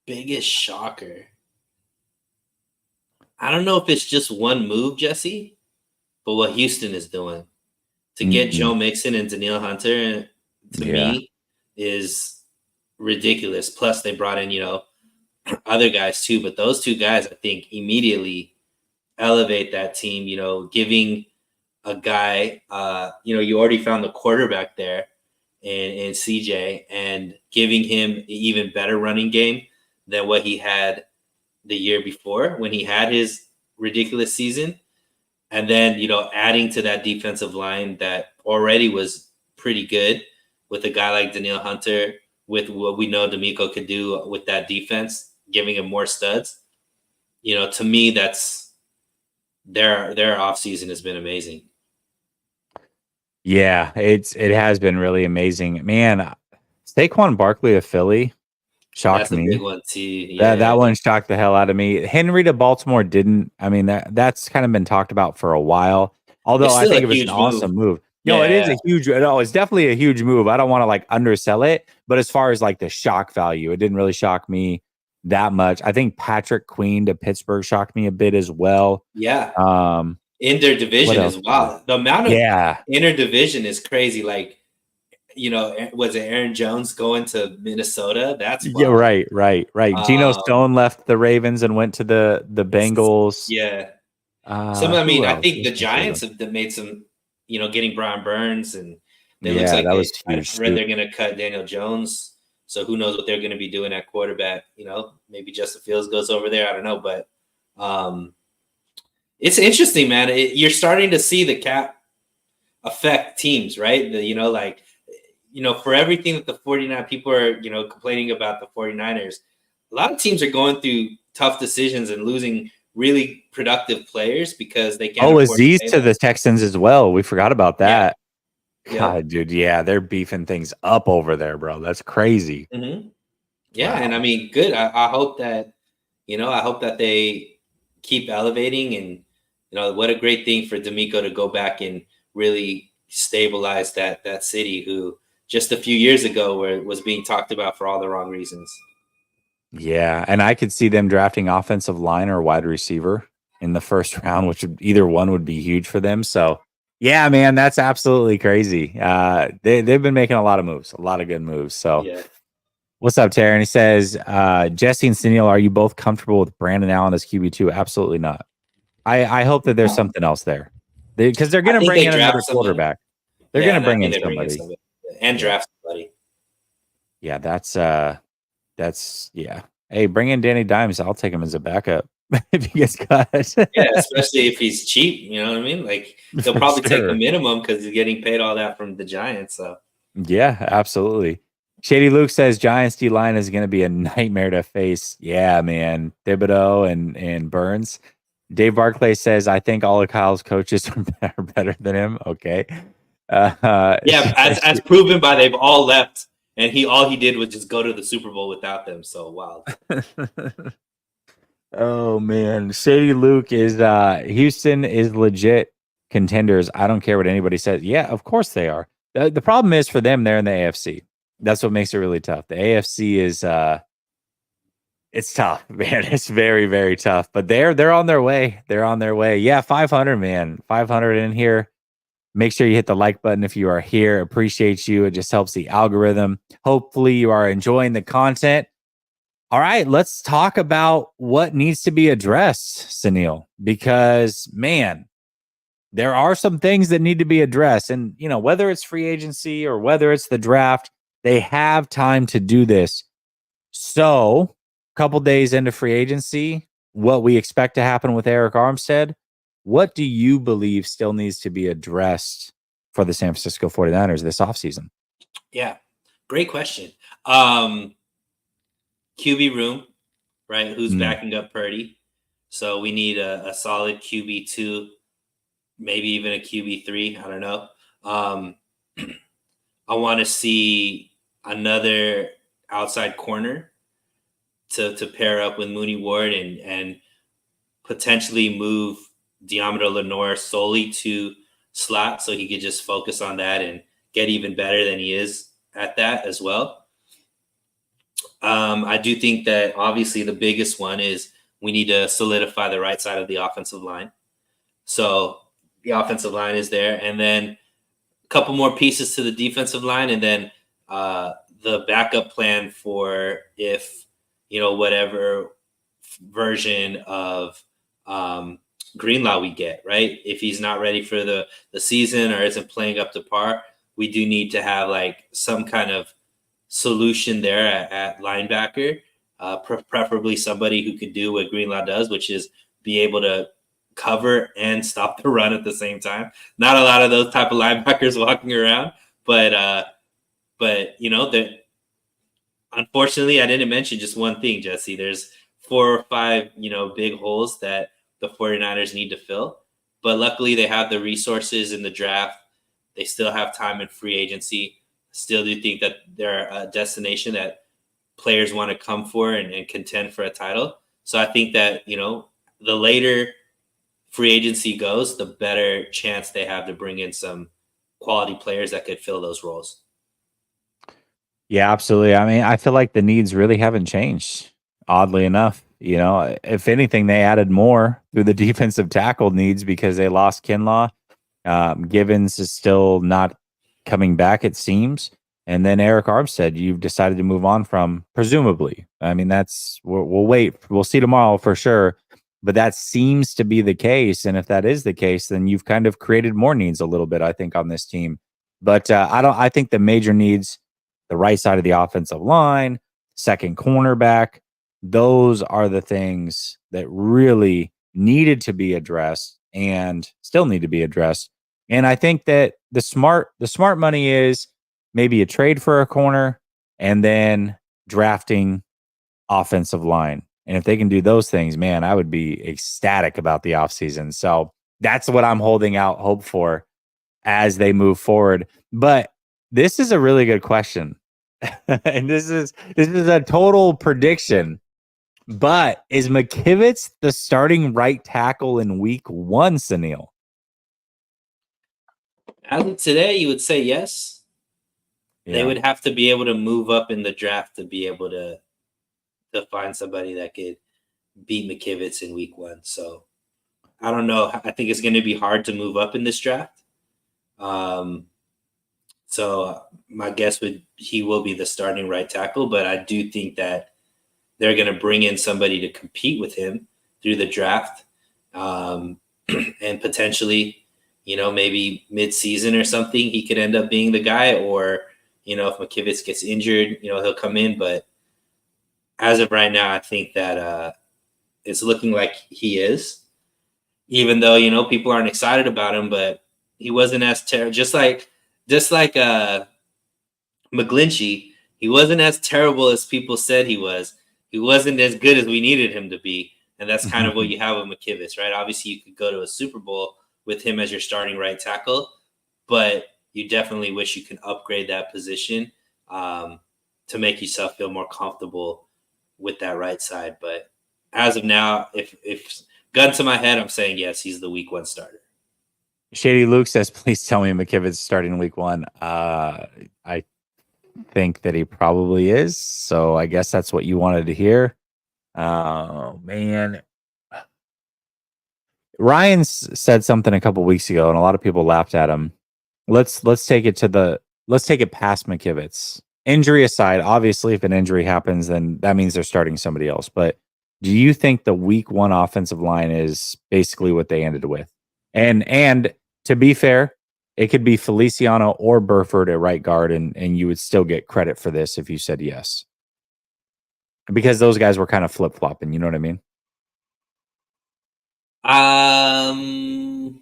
Biggest shocker. I don't know if it's just one move, Jesse, but what Houston is doing to get Mm-hmm. Joe Mixon and Danielle Hunter, to me, is ridiculous. Plus, they brought in, other guys too, but those two guys, I think, immediately elevate that team. Giving a guy, you already found the quarterback there in CJ, and giving him an even better running game than what he had the year before when he had his ridiculous season. And then, adding to that defensive line that already was pretty good with a guy like Danielle Hunter, with what we know D'Amico could do with that defense, giving him more studs. To me, that's their offseason has been amazing. Yeah, it has been really amazing. Man, Saquon Barkley of Philly shocked That's a big me. one too. That Yeah. one shocked the hell out of me. Henry to Baltimore didn't. I mean, that's kind of been talked about for a while. Although It's I still think a it was an huge move. awesome move. No, it is Yeah. a huge. No, it's definitely a huge move. I don't want to like undersell it, but as far as like the shock value, it didn't really shock me that much. I think Patrick Queen to Pittsburgh shocked me a bit as well. Yeah. Um, In their what division else? as well. The amount of Yeah, interdivision is crazy. Like, was it Aaron Jones going to Minnesota? That's yeah, wild. right. Geno Um, Stone left the Ravens and went to the Bengals. yeah. I Who mean, I else? think Who's the been crazy? Giants have made some, getting Brian Burns, and it looks Yeah, like that was I huge read too. they're going to cut Daniel Jones. So who knows what they're going to be doing at quarterback? Maybe Justin Fields goes over there. I don't know, but um, it's interesting, man. You're starting to see the cap affect teams, right? For everything that the 49 people are, complaining about the 49ers, a lot of teams are going through tough decisions and losing really productive players because they can't Oh, afford to Aziz pay to them. the Texans as well. We forgot about Yeah. that. Yep. God, dude, yeah, they're beefing things up over there, bro. That's crazy. Mm-hmm. Yeah, and I Wow. mean, good. I hope that, I hope that they keep elevating, and what a great thing for D'Amico to go back and really stabilize that city, who just a few years ago was being talked about for all the wrong reasons. Yeah, and I could see them drafting offensive line or wide receiver in the first round, which either one would be huge for them. So, yeah, man, that's absolutely crazy. They've been making a lot of moves, a lot of good moves. So, Yeah. what's up, Terry? And he says, Jesse and Sunil, are you both comfortable with Brandon Allen as QB2? Absolutely not. I hope that there's something else there because they're I going to think bring they in draft another somebody. quarterback. They're Yeah, going to and I bring in think they bring in somebody. somebody and Yeah. draft somebody. Yeah, that's yeah. Hey, bring in Danny Dimes. I'll take him as a backup if he gets cut. Yeah, especially if he's cheap. You know what I mean? Like, they'll For probably take the sure. minimum because he's getting paid all that from the Giants. So Yeah, absolutely. Shady Luke says Giants D line is going to be a nightmare to face. Yeah, man. Thibodeau and Burns. Dave Barclay says I think all of Kyle's coaches are better than him. Okay. yeah, as proven by they've all left, and all he did was just go to the Super Bowl without them. So wild. Oh man, Shady Luke is Houston is legit contenders. I don't care what anybody says. Yeah, of course they are. The problem is for them, they're in the AFC. That's what makes it really tough. The AFC is it's tough, man. It's very, very tough. But they're on their way. They're on their way. Yeah, 500, man. 500 in here. Make sure you hit the like button if you are here. Appreciate you. It just helps the algorithm. Hopefully you are enjoying the content. All right, let's talk about what needs to be addressed, Sunil, because man, there are some things that need to be addressed. And, whether it's free agency or whether it's the draft, they have time to do this. So, a couple days into free agency, what we expect to happen with Eric Armstead, what do you believe still needs to be addressed for the San Francisco 49ers this offseason? Yeah, great question. QB room, right? Who's backing up Purdy? So we need a solid QB2, maybe even a QB3. I don't know. I want to see another outside corner to pair up with Mooney Ward and potentially move Diamond Lenore solely to slot so he could just focus on that and get even better than he is at that as well. I do think that obviously the biggest one is we need to solidify the right side of the offensive line. So the offensive line is there, and then a couple more pieces to the defensive line, and then the backup plan for if whatever version of Greenlaw we get, right? If he's not ready for the season or isn't playing up to par, we do need to have like some kind of solution there at linebacker, preferably somebody who could do what Greenlaw does, which is be able to cover and stop the run at the same time. Not a lot of those type of linebackers walking around, but that unfortunately I didn't mention just one thing, Jesse. There's 4 or 5, big holes that the 49ers need to fill. But luckily they have the resources in the draft. They still have time in free agency. Still do think that they're a destination that players want to come for and contend for a title. So I think that, the later free agency goes, the better chance they have to bring in some quality players that could fill those roles. Yeah, absolutely. I mean, I feel like the needs really haven't changed, oddly enough. If anything, they added more through the defensive tackle needs because they lost Kinlaw. Givens is still not coming back, it seems. And then Eric Armstead, you've decided to move on from, presumably. I mean, we'll wait. We'll see tomorrow for sure. But that seems to be the case. And if that is the case, then you've kind of created more needs a little bit, I think, on this team. But I think the major needs, the right side of the offensive line, second cornerback, those are the things that really needed to be addressed and still need to be addressed. And I think that the smart money is maybe a trade for a corner and then drafting offensive line. And if they can do those things, man, I would be ecstatic about the offseason. So that's what I'm holding out hope for as they move forward. But this is a really good question. And this is a total prediction. But is McKivitz the starting right tackle in week 1, Sunil? As of today, you would say yes. Yeah. They would have to be able to move up in the draft to be able to find somebody that could beat McKivitz in week 1. So I don't know. I think it's going to be hard to move up in this draft. So my guess he will be the starting right tackle, but I do think that they're going to bring in somebody to compete with him through the draft, and potentially, maybe mid-season or something, he could end up being the guy. Or, if McKivitz gets injured, he'll come in. But as of right now, I think that it's looking like he is, even though, people aren't excited about him, but he wasn't as terrible. Just like McGlinchey, he wasn't as terrible as people said he was. He wasn't as good as we needed him to be. And that's kind of what you have with McKivitz, right? Obviously, you could go to a Super Bowl with him as your starting right tackle, but you definitely wish you can upgrade that position to make yourself feel more comfortable with that right side. But as of now, if gun to my head, I'm saying yes, he's the week 1 starter. Shady Luke says, please tell me McKivitz starting week 1. I think that he probably is. So I guess that's what you wanted to hear. Oh, man. Ryan said something a couple weeks ago, and a lot of people laughed at him. Let's take it past McKivitz. Injury aside, obviously, if an injury happens, then that means they're starting somebody else. But do you think the week 1 offensive line is basically what they ended with? And to be fair, it could be Feliciano or Burford at right guard, and you would still get credit for this if you said yes. Because those guys were kind of flip-flopping, you know what I mean? I'm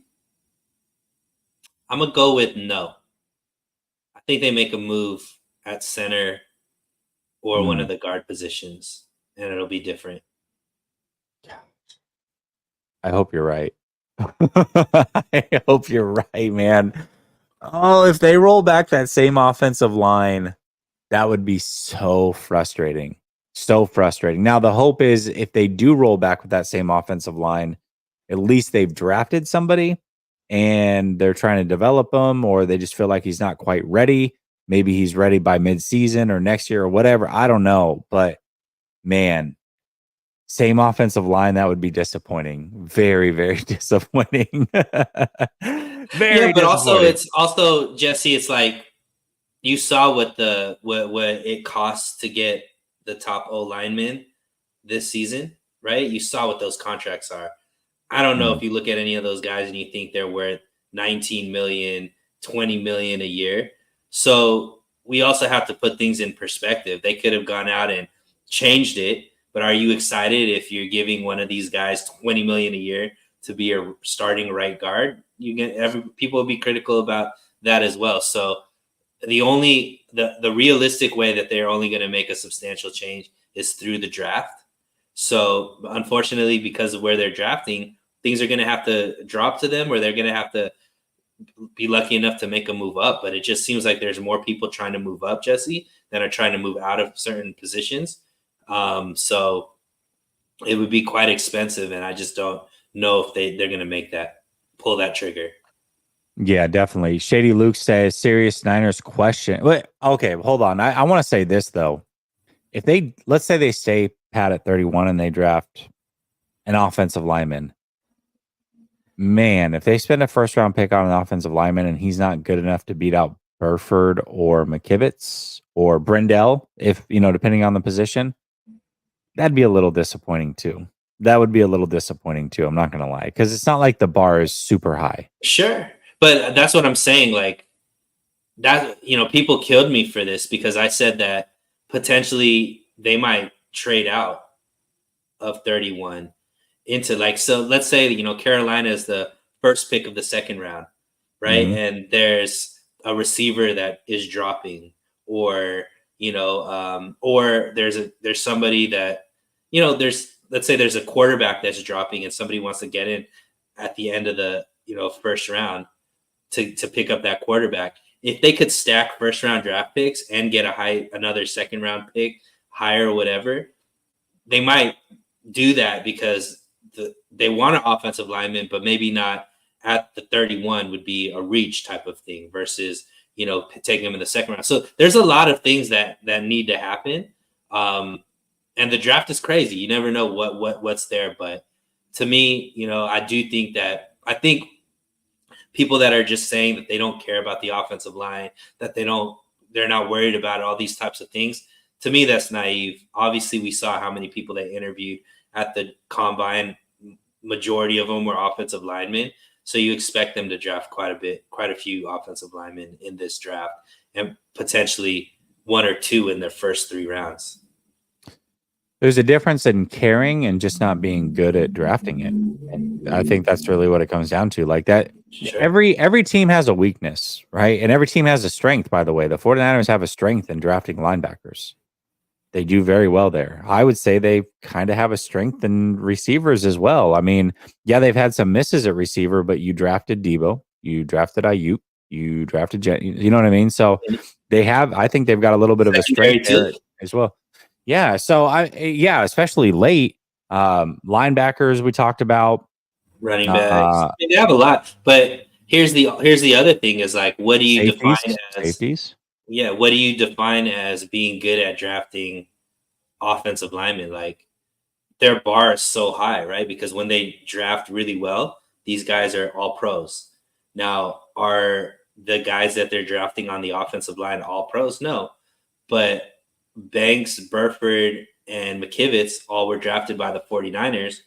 going to go with no. I think they make a move at center or one of the guard positions, and it'll be different. I hope you're right. I hope you're right, man. Oh, if they roll back that same offensive line, that would be so frustrating. So frustrating. Now, the hope is if they do roll back with that same offensive line, at least they've drafted somebody and they're trying to develop him, or they just feel like he's not quite ready. Maybe he's ready by midseason or next year or whatever. I don't know. But man, same offensive line, that would be disappointing. Very, very disappointing. Yeah, Very but also disappointing. it's also Jesse. It's like you saw what it costs to get the top O lineman this season, right? You saw what those contracts are. I don't know Mm. if you look at any of those guys and you think they're worth 19 million, 20 million a year. So we also have to put things in perspective. They could have gone out and changed it, but are you excited if you're giving one of these guys 20 million a year to be a starting right guard? People will be critical about that as well. So the realistic way that they're only going to make a substantial change is through the draft. So unfortunately, because of where they're drafting, things are going to have to drop to them, or they're going to have to be lucky enough to make a move up. But it just seems like there's more people trying to move up, Jesse, than are trying to move out of certain positions. So it would be quite expensive, and I just don't know if they're going to pull that trigger. Yeah, definitely. Shady Luke says, serious Niners question. Wait, okay, hold on. I want to say this, though. If they, let's say they stay pat at 31 and they draft an offensive lineman, man, if they spend a first round pick on an offensive lineman and he's not good enough to beat out Burford or McKivitz or Brendel, if, depending on the position, that'd be a little disappointing too. That would be a little disappointing too. I'm not going to lie, because it's not like the bar is super high. Sure. But that's what I'm saying. Like, that, people killed me for this because I said that potentially they might trade out of 31 into, like, so let's say, Carolina is the first pick of the second round, right? Mm-hmm. And there's a receiver that is dropping, or, or there's somebody that, let's say there's a quarterback that's dropping and somebody wants to get in at the end of the, first round to pick up that quarterback. If they could stack first round draft picks and get another second round pick higher or whatever, they might do that because they want an offensive lineman, but maybe not at the 31 would be a reach type of thing versus, taking them in the second round. So there's a lot of things that need to happen. And the draft is crazy. You never know what's there. But to me, I think people that are just saying that they don't care about the offensive line, that they're not worried about all these types of things. To me, that's naive. Obviously, we saw how many people they interviewed at the combine. Majority of them were offensive linemen. So you expect them to draft quite a few offensive linemen in this draft, and potentially one or two in their first 3 rounds. There's a difference in caring and just not being good at drafting it. And I think that's really what it comes down to. Like that, Sure. every team has a weakness, right? And every team has a strength, by the way. The 49ers have a strength in drafting linebackers. They do very well there. I would say they kind of have a strength in receivers as well. I mean, yeah, they've had some misses at receiver, but you drafted Debo, you drafted Ayuk, you drafted you know what I mean? So I think they've got a little bit of a strength there as well. Yeah. So especially late. Linebackers we talked about. Running backs. They have a lot, but here's the other thing is, like, what do you define as safeties? Yeah, what do you define as being good at drafting offensive linemen? Like, their bar is so high, right? Because when they draft really well, these guys are all pros. Now, are the guys that they're drafting on the offensive line all pros? No. But Banks, Burford, and McKivitz all were drafted by the 49ers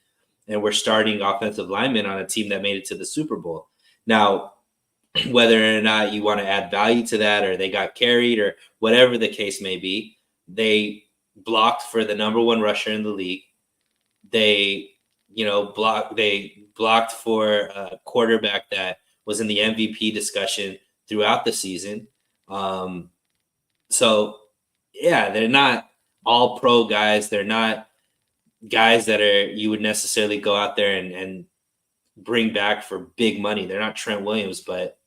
and were starting offensive linemen on a team that made it to the Super Bowl. Now, whether or not you want to add value to that, or they got carried, or whatever the case may be, they blocked for the number 1 rusher in the league. They, blocked for a quarterback that was in the MVP discussion throughout the season. So yeah, they're not all pro guys. They're not guys that you would necessarily go out there and bring back for big money. They're not Trent Williams, but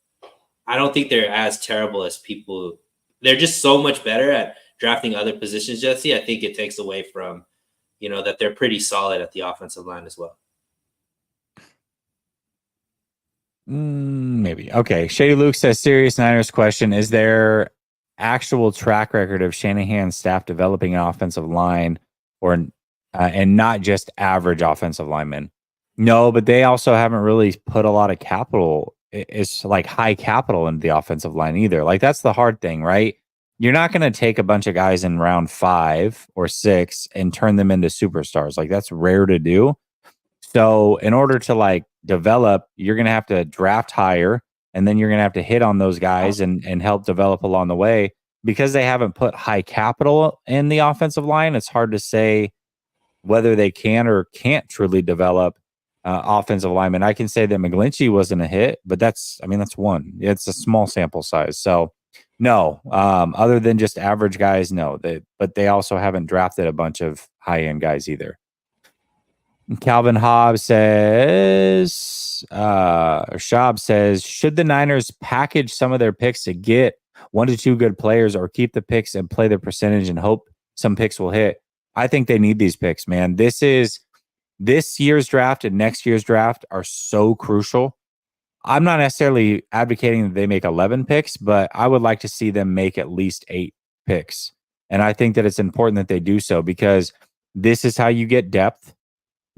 I don't think they're as terrible as people. They're just so much better at drafting other positions, Jesse. I think it takes away from, that they're pretty solid at the offensive line as well. Maybe. Okay. Shady Luke says, serious Niners question. Is there actual track record of Shanahan's staff developing an offensive line or and not just average offensive linemen? No, but they also haven't really put a lot of capital. It's like high capital into the offensive line either. Like that's the hard thing, right? You're not going to take a bunch of guys in round 5 or 6 and turn them into superstars. Like that's rare to do. So in order to like develop, you're going to have to draft higher, and then you're going to have to hit on those guys and help develop along the way. Because they haven't put high capital in the offensive line, it's hard to say whether they can or can't truly develop offensive linemen. I can say that McGlinchey wasn't a hit, but that's one. It's a small sample size. So no, other than just average guys, no. But they also haven't drafted a bunch of high end guys either. Calvin Hobbs says, or Schaub says, should the Niners package some of their picks to get 1 to 2 good players, or keep the picks and play the percentage and hope some picks will hit? I think they need these picks, man. This year's draft and next year's draft are so crucial. I'm not necessarily advocating that they make 11 picks, but I would like to see them make at least 8 picks. And I think that it's important that they do so, because this is how you get depth.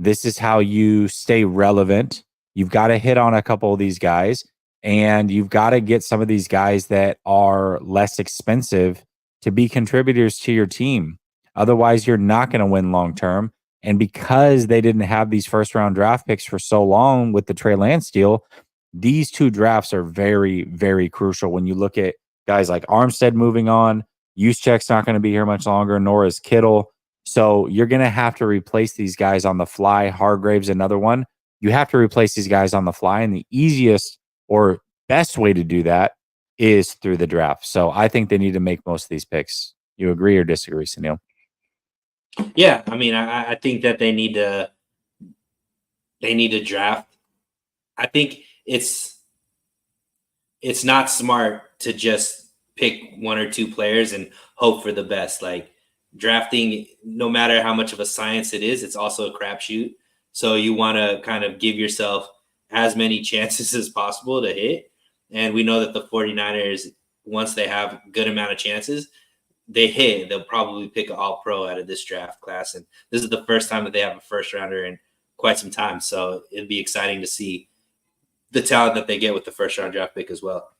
This is how you stay relevant. You've got to hit on a couple of these guys, and you've got to get some of these guys that are less expensive to be contributors to your team. Otherwise, you're not going to win long term. And because they didn't have these first round draft picks for so long with the Trey Lance deal, these 2 drafts are very, very crucial when you look at guys like Armstead moving on. Juszczyk's not going to be here much longer, nor is Kittle. So you're going to have to replace these guys on the fly. Hargrave's another one. You have to replace these guys on the fly. And the easiest or best way to do that is through the draft. So I think they need to make most of these picks. You agree or disagree, Sunil? Yeah, I mean, I think that they need to draft. I think it's not smart to just pick 1 or 2 players and hope for the best. Like drafting, no matter how much of a science it is, it's also a crapshoot. So you want to kind of give yourself as many chances as possible to hit. And we know that the 49ers, once they have a good amount of chances, they hit. They'll probably pick an all-pro out of this draft class. And this is the first time that they have a first rounder in quite some time. So it'd be exciting to see the talent that they get with the first round draft pick as well.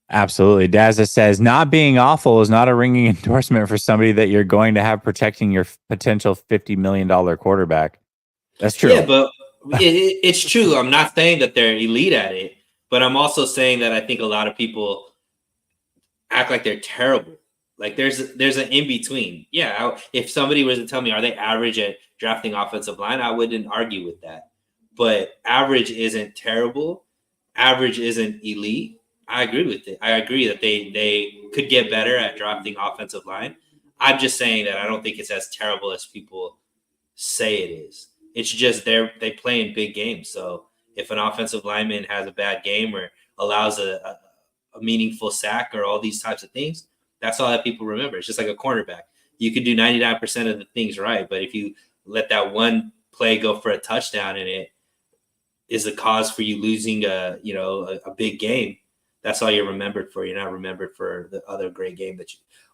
Absolutely. Dazza says, not being awful is not a ringing endorsement for somebody that you're going to have protecting your potential $50 million quarterback. That's true. Yeah, but it's true. I'm not saying that they're elite at it, but I'm also saying that I think a lot of people act like they're terrible. Like there's an in between. Yeah, if somebody was to tell me, are they average at drafting offensive line, I wouldn't argue with that. But average isn't terrible. Average isn't elite. I agree with it. I agree that they could get better at drafting offensive line. I'm just saying that I don't think it's as terrible as people say it is. It's just they play in big games. So if an offensive lineman has a bad game or allows a meaningful sack or all these types of things, that's all that people remember. It's just like a cornerback. You could do 99% of the things right, but if you let that one play go for a touchdown and it is the cause for you losing a big game, that's all you're remembered for. You're not remembered for the other great game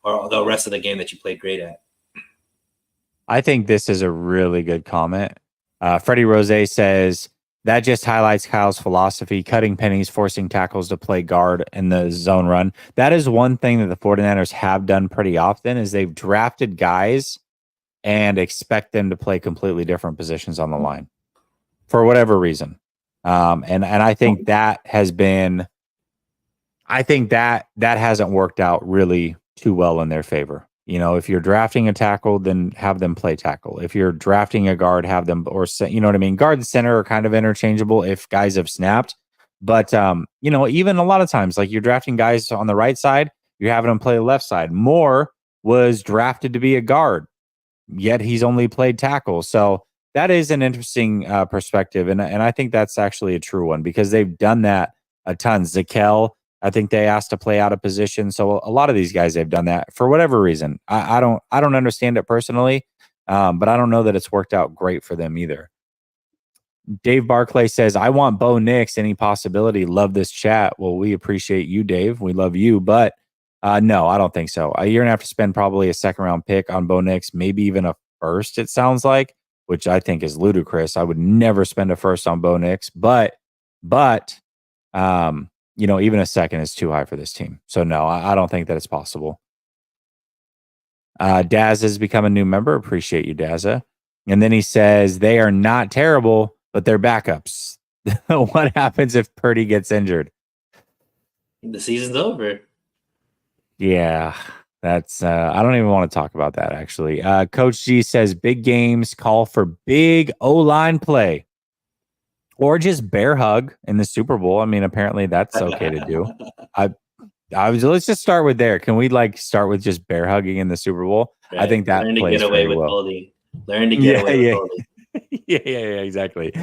or the rest of the game that you played great at. I think this is a really good comment. Freddie Rose says, that just highlights Kyle's philosophy, cutting pennies, forcing tackles to play guard in the zone run. That is one thing that the 49ers have done pretty often, is they've drafted guys and expect them to play completely different positions on the line for whatever reason. And I think that has been, that hasn't worked out really too well in their favor. You know, if you're drafting a tackle, then have them play tackle. If you're drafting a guard, have them, or you know what I mean? Guard and center are kind of interchangeable if guys have snapped. But, even a lot of times, like you're drafting guys on the right side, you're having them play the left side. Moore was drafted to be a guard, yet he's only played tackle. So that is an interesting perspective. And I think that's actually a true one, because they've done that a ton. Zakel, I think they asked to play out of position. So a lot of these guys, they've done that for whatever reason. I don't understand it personally, but I don't know that it's worked out great for them either. Dave Barclay says, I want Bo Nix. Any possibility? Love this chat. Well, we appreciate you, Dave. We love you. But no, I don't think so. You're going to have to spend probably a second round pick on Bo Nix, maybe even a first, it sounds like, which I think is ludicrous. I would never spend a first on Bo Nix. But even a second is too high for this team. So no, I don't think that it's possible. Daz has become a new member. Appreciate you, Dazza. And then he says they are not terrible, but they're backups. What happens if Purdy gets injured? The season's over. Yeah, that's I don't even want to talk about that, actually. Coach G says big games call for big O-line play. Or just bear hug in the Super Bowl. I mean, apparently that's okay to do. Let's just start with there. Can we start with just bear hugging in the Super Bowl? Right. I think that Learn to plays get away very with well. holding. Learn to get away with holding. Yeah, exactly.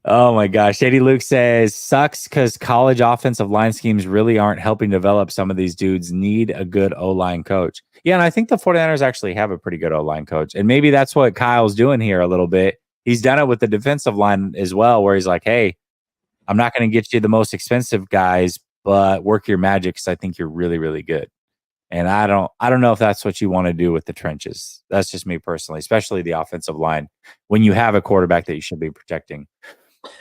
Oh my gosh. Shady Luke says, sucks because college offensive line schemes really aren't helping develop some of these dudes. Need a good O-line coach. Yeah, and I think the 49ers actually have a pretty good O-line coach. And maybe that's what Kyle's doing here a little bit. He's done it with the defensive line as well, where he's like, hey, I'm not going to get you the most expensive guys, but work your magic because I think you're really, really good. And I don't know if that's what you want to do with the trenches. That's just me personally, especially the offensive line when you have a quarterback that you should be protecting.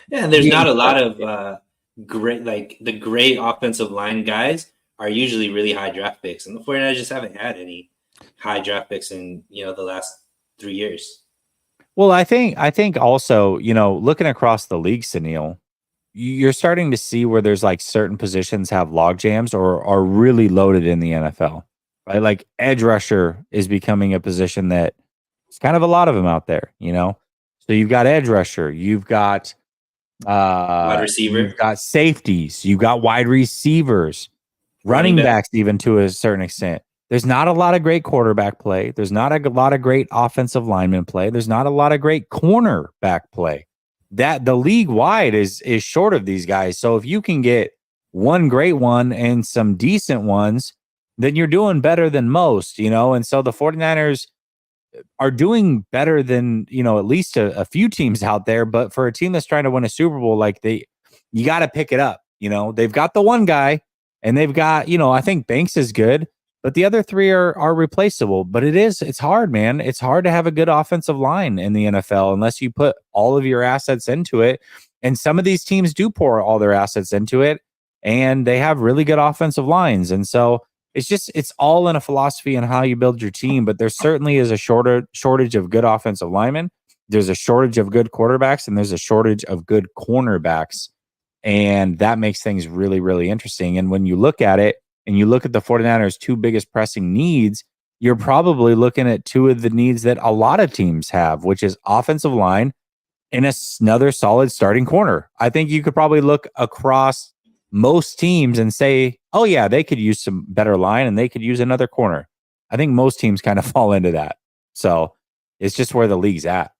Yeah, and there's not a lot of great offensive line guys are usually really high draft picks, and the 49ers just haven't had any high draft picks in the last 3 years. Well, I think also, looking across the league, Sunil, you're starting to see where there's certain positions have log jams or are really loaded in the NFL, right? Like edge rusher is becoming a position that it's kind of a lot of them out there, So you've got edge rusher, you've got wide receiver, you've got safeties, you've got wide receivers, running backs, even to a certain extent. There's not a lot of great quarterback play. There's not a lot of great offensive lineman play. There's not a lot of great cornerback play. That the league wide is short of these guys. So if you can get one great one and some decent ones, then you're doing better than most, And so the 49ers are doing better than, at least a few teams out there. But for a team that's trying to win a Super Bowl, you got to pick it up. They've got the one guy and they've got, I think Banks is good, but the other three are replaceable. But it's hard, man. It's hard to have a good offensive line in the NFL unless you put all of your assets into it. And some of these teams do pour all their assets into it and they have really good offensive lines. And so it's all in a philosophy and how you build your team, but there certainly is a shortage of good offensive linemen. There's a shortage of good quarterbacks and there's a shortage of good cornerbacks. And that makes things really, really interesting. And when you look at it and you look at the 49ers' two biggest pressing needs, you're probably looking at two of the needs that a lot of teams have, which is offensive line and another solid starting corner. I think you could probably look across most teams and say, oh yeah, they could use some better line and they could use another corner. I think most teams kind of fall into that. So it's just where the league's at.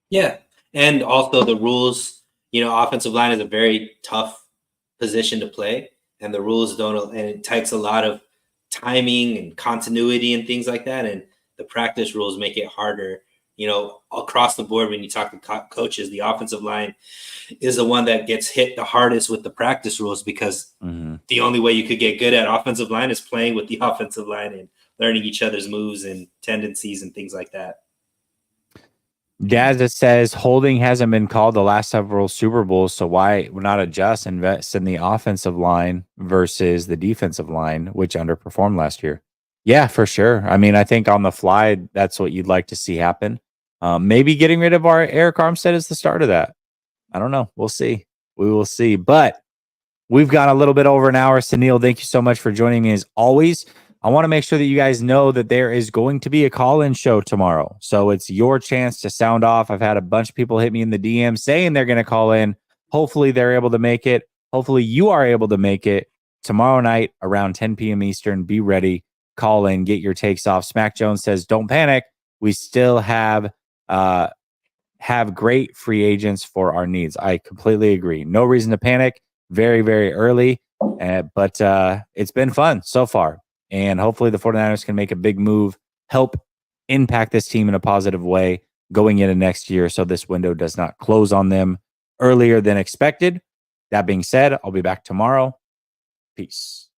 Yeah. And also the rules, offensive line is a very tough position to play and the rules and it takes a lot of timing and continuity and things like that. And the practice rules make it harder, across the board. When you talk to coaches, the offensive line is the one that gets hit the hardest with the practice rules because the only way you could get good at offensive line is playing with the offensive line and learning each other's moves and tendencies and things like that. Dazza says holding hasn't been called the last several Super Bowls, so why not adjust and invest in the offensive line versus the defensive line, which underperformed last year? Yeah, for sure. I mean, I think on the fly, that's what you'd like to see happen. Maybe getting rid of our Eric Armstead is the start of that. I don't know. We'll see. We will see. But we've got a little bit over an hour. Sunil, thank you so much for joining me as always. I want to make sure that you guys know that there is going to be a call-in show tomorrow. So it's your chance to sound off. I've had a bunch of people hit me in the DM saying they're going to call in. Hopefully they're able to make it. Hopefully you are able to make it tomorrow night around 10 p.m. Eastern. Be ready. Call in. Get your takes off. Smack Jones says, don't panic. We still have great free agents for our needs. I completely agree. No reason to panic. Very, very early. But it's been fun so far. And hopefully the 49ers can make a big move, help impact this team in a positive way. going into next year so this window does not close on them earlier than expected. That being said, I'll be back tomorrow. Peace.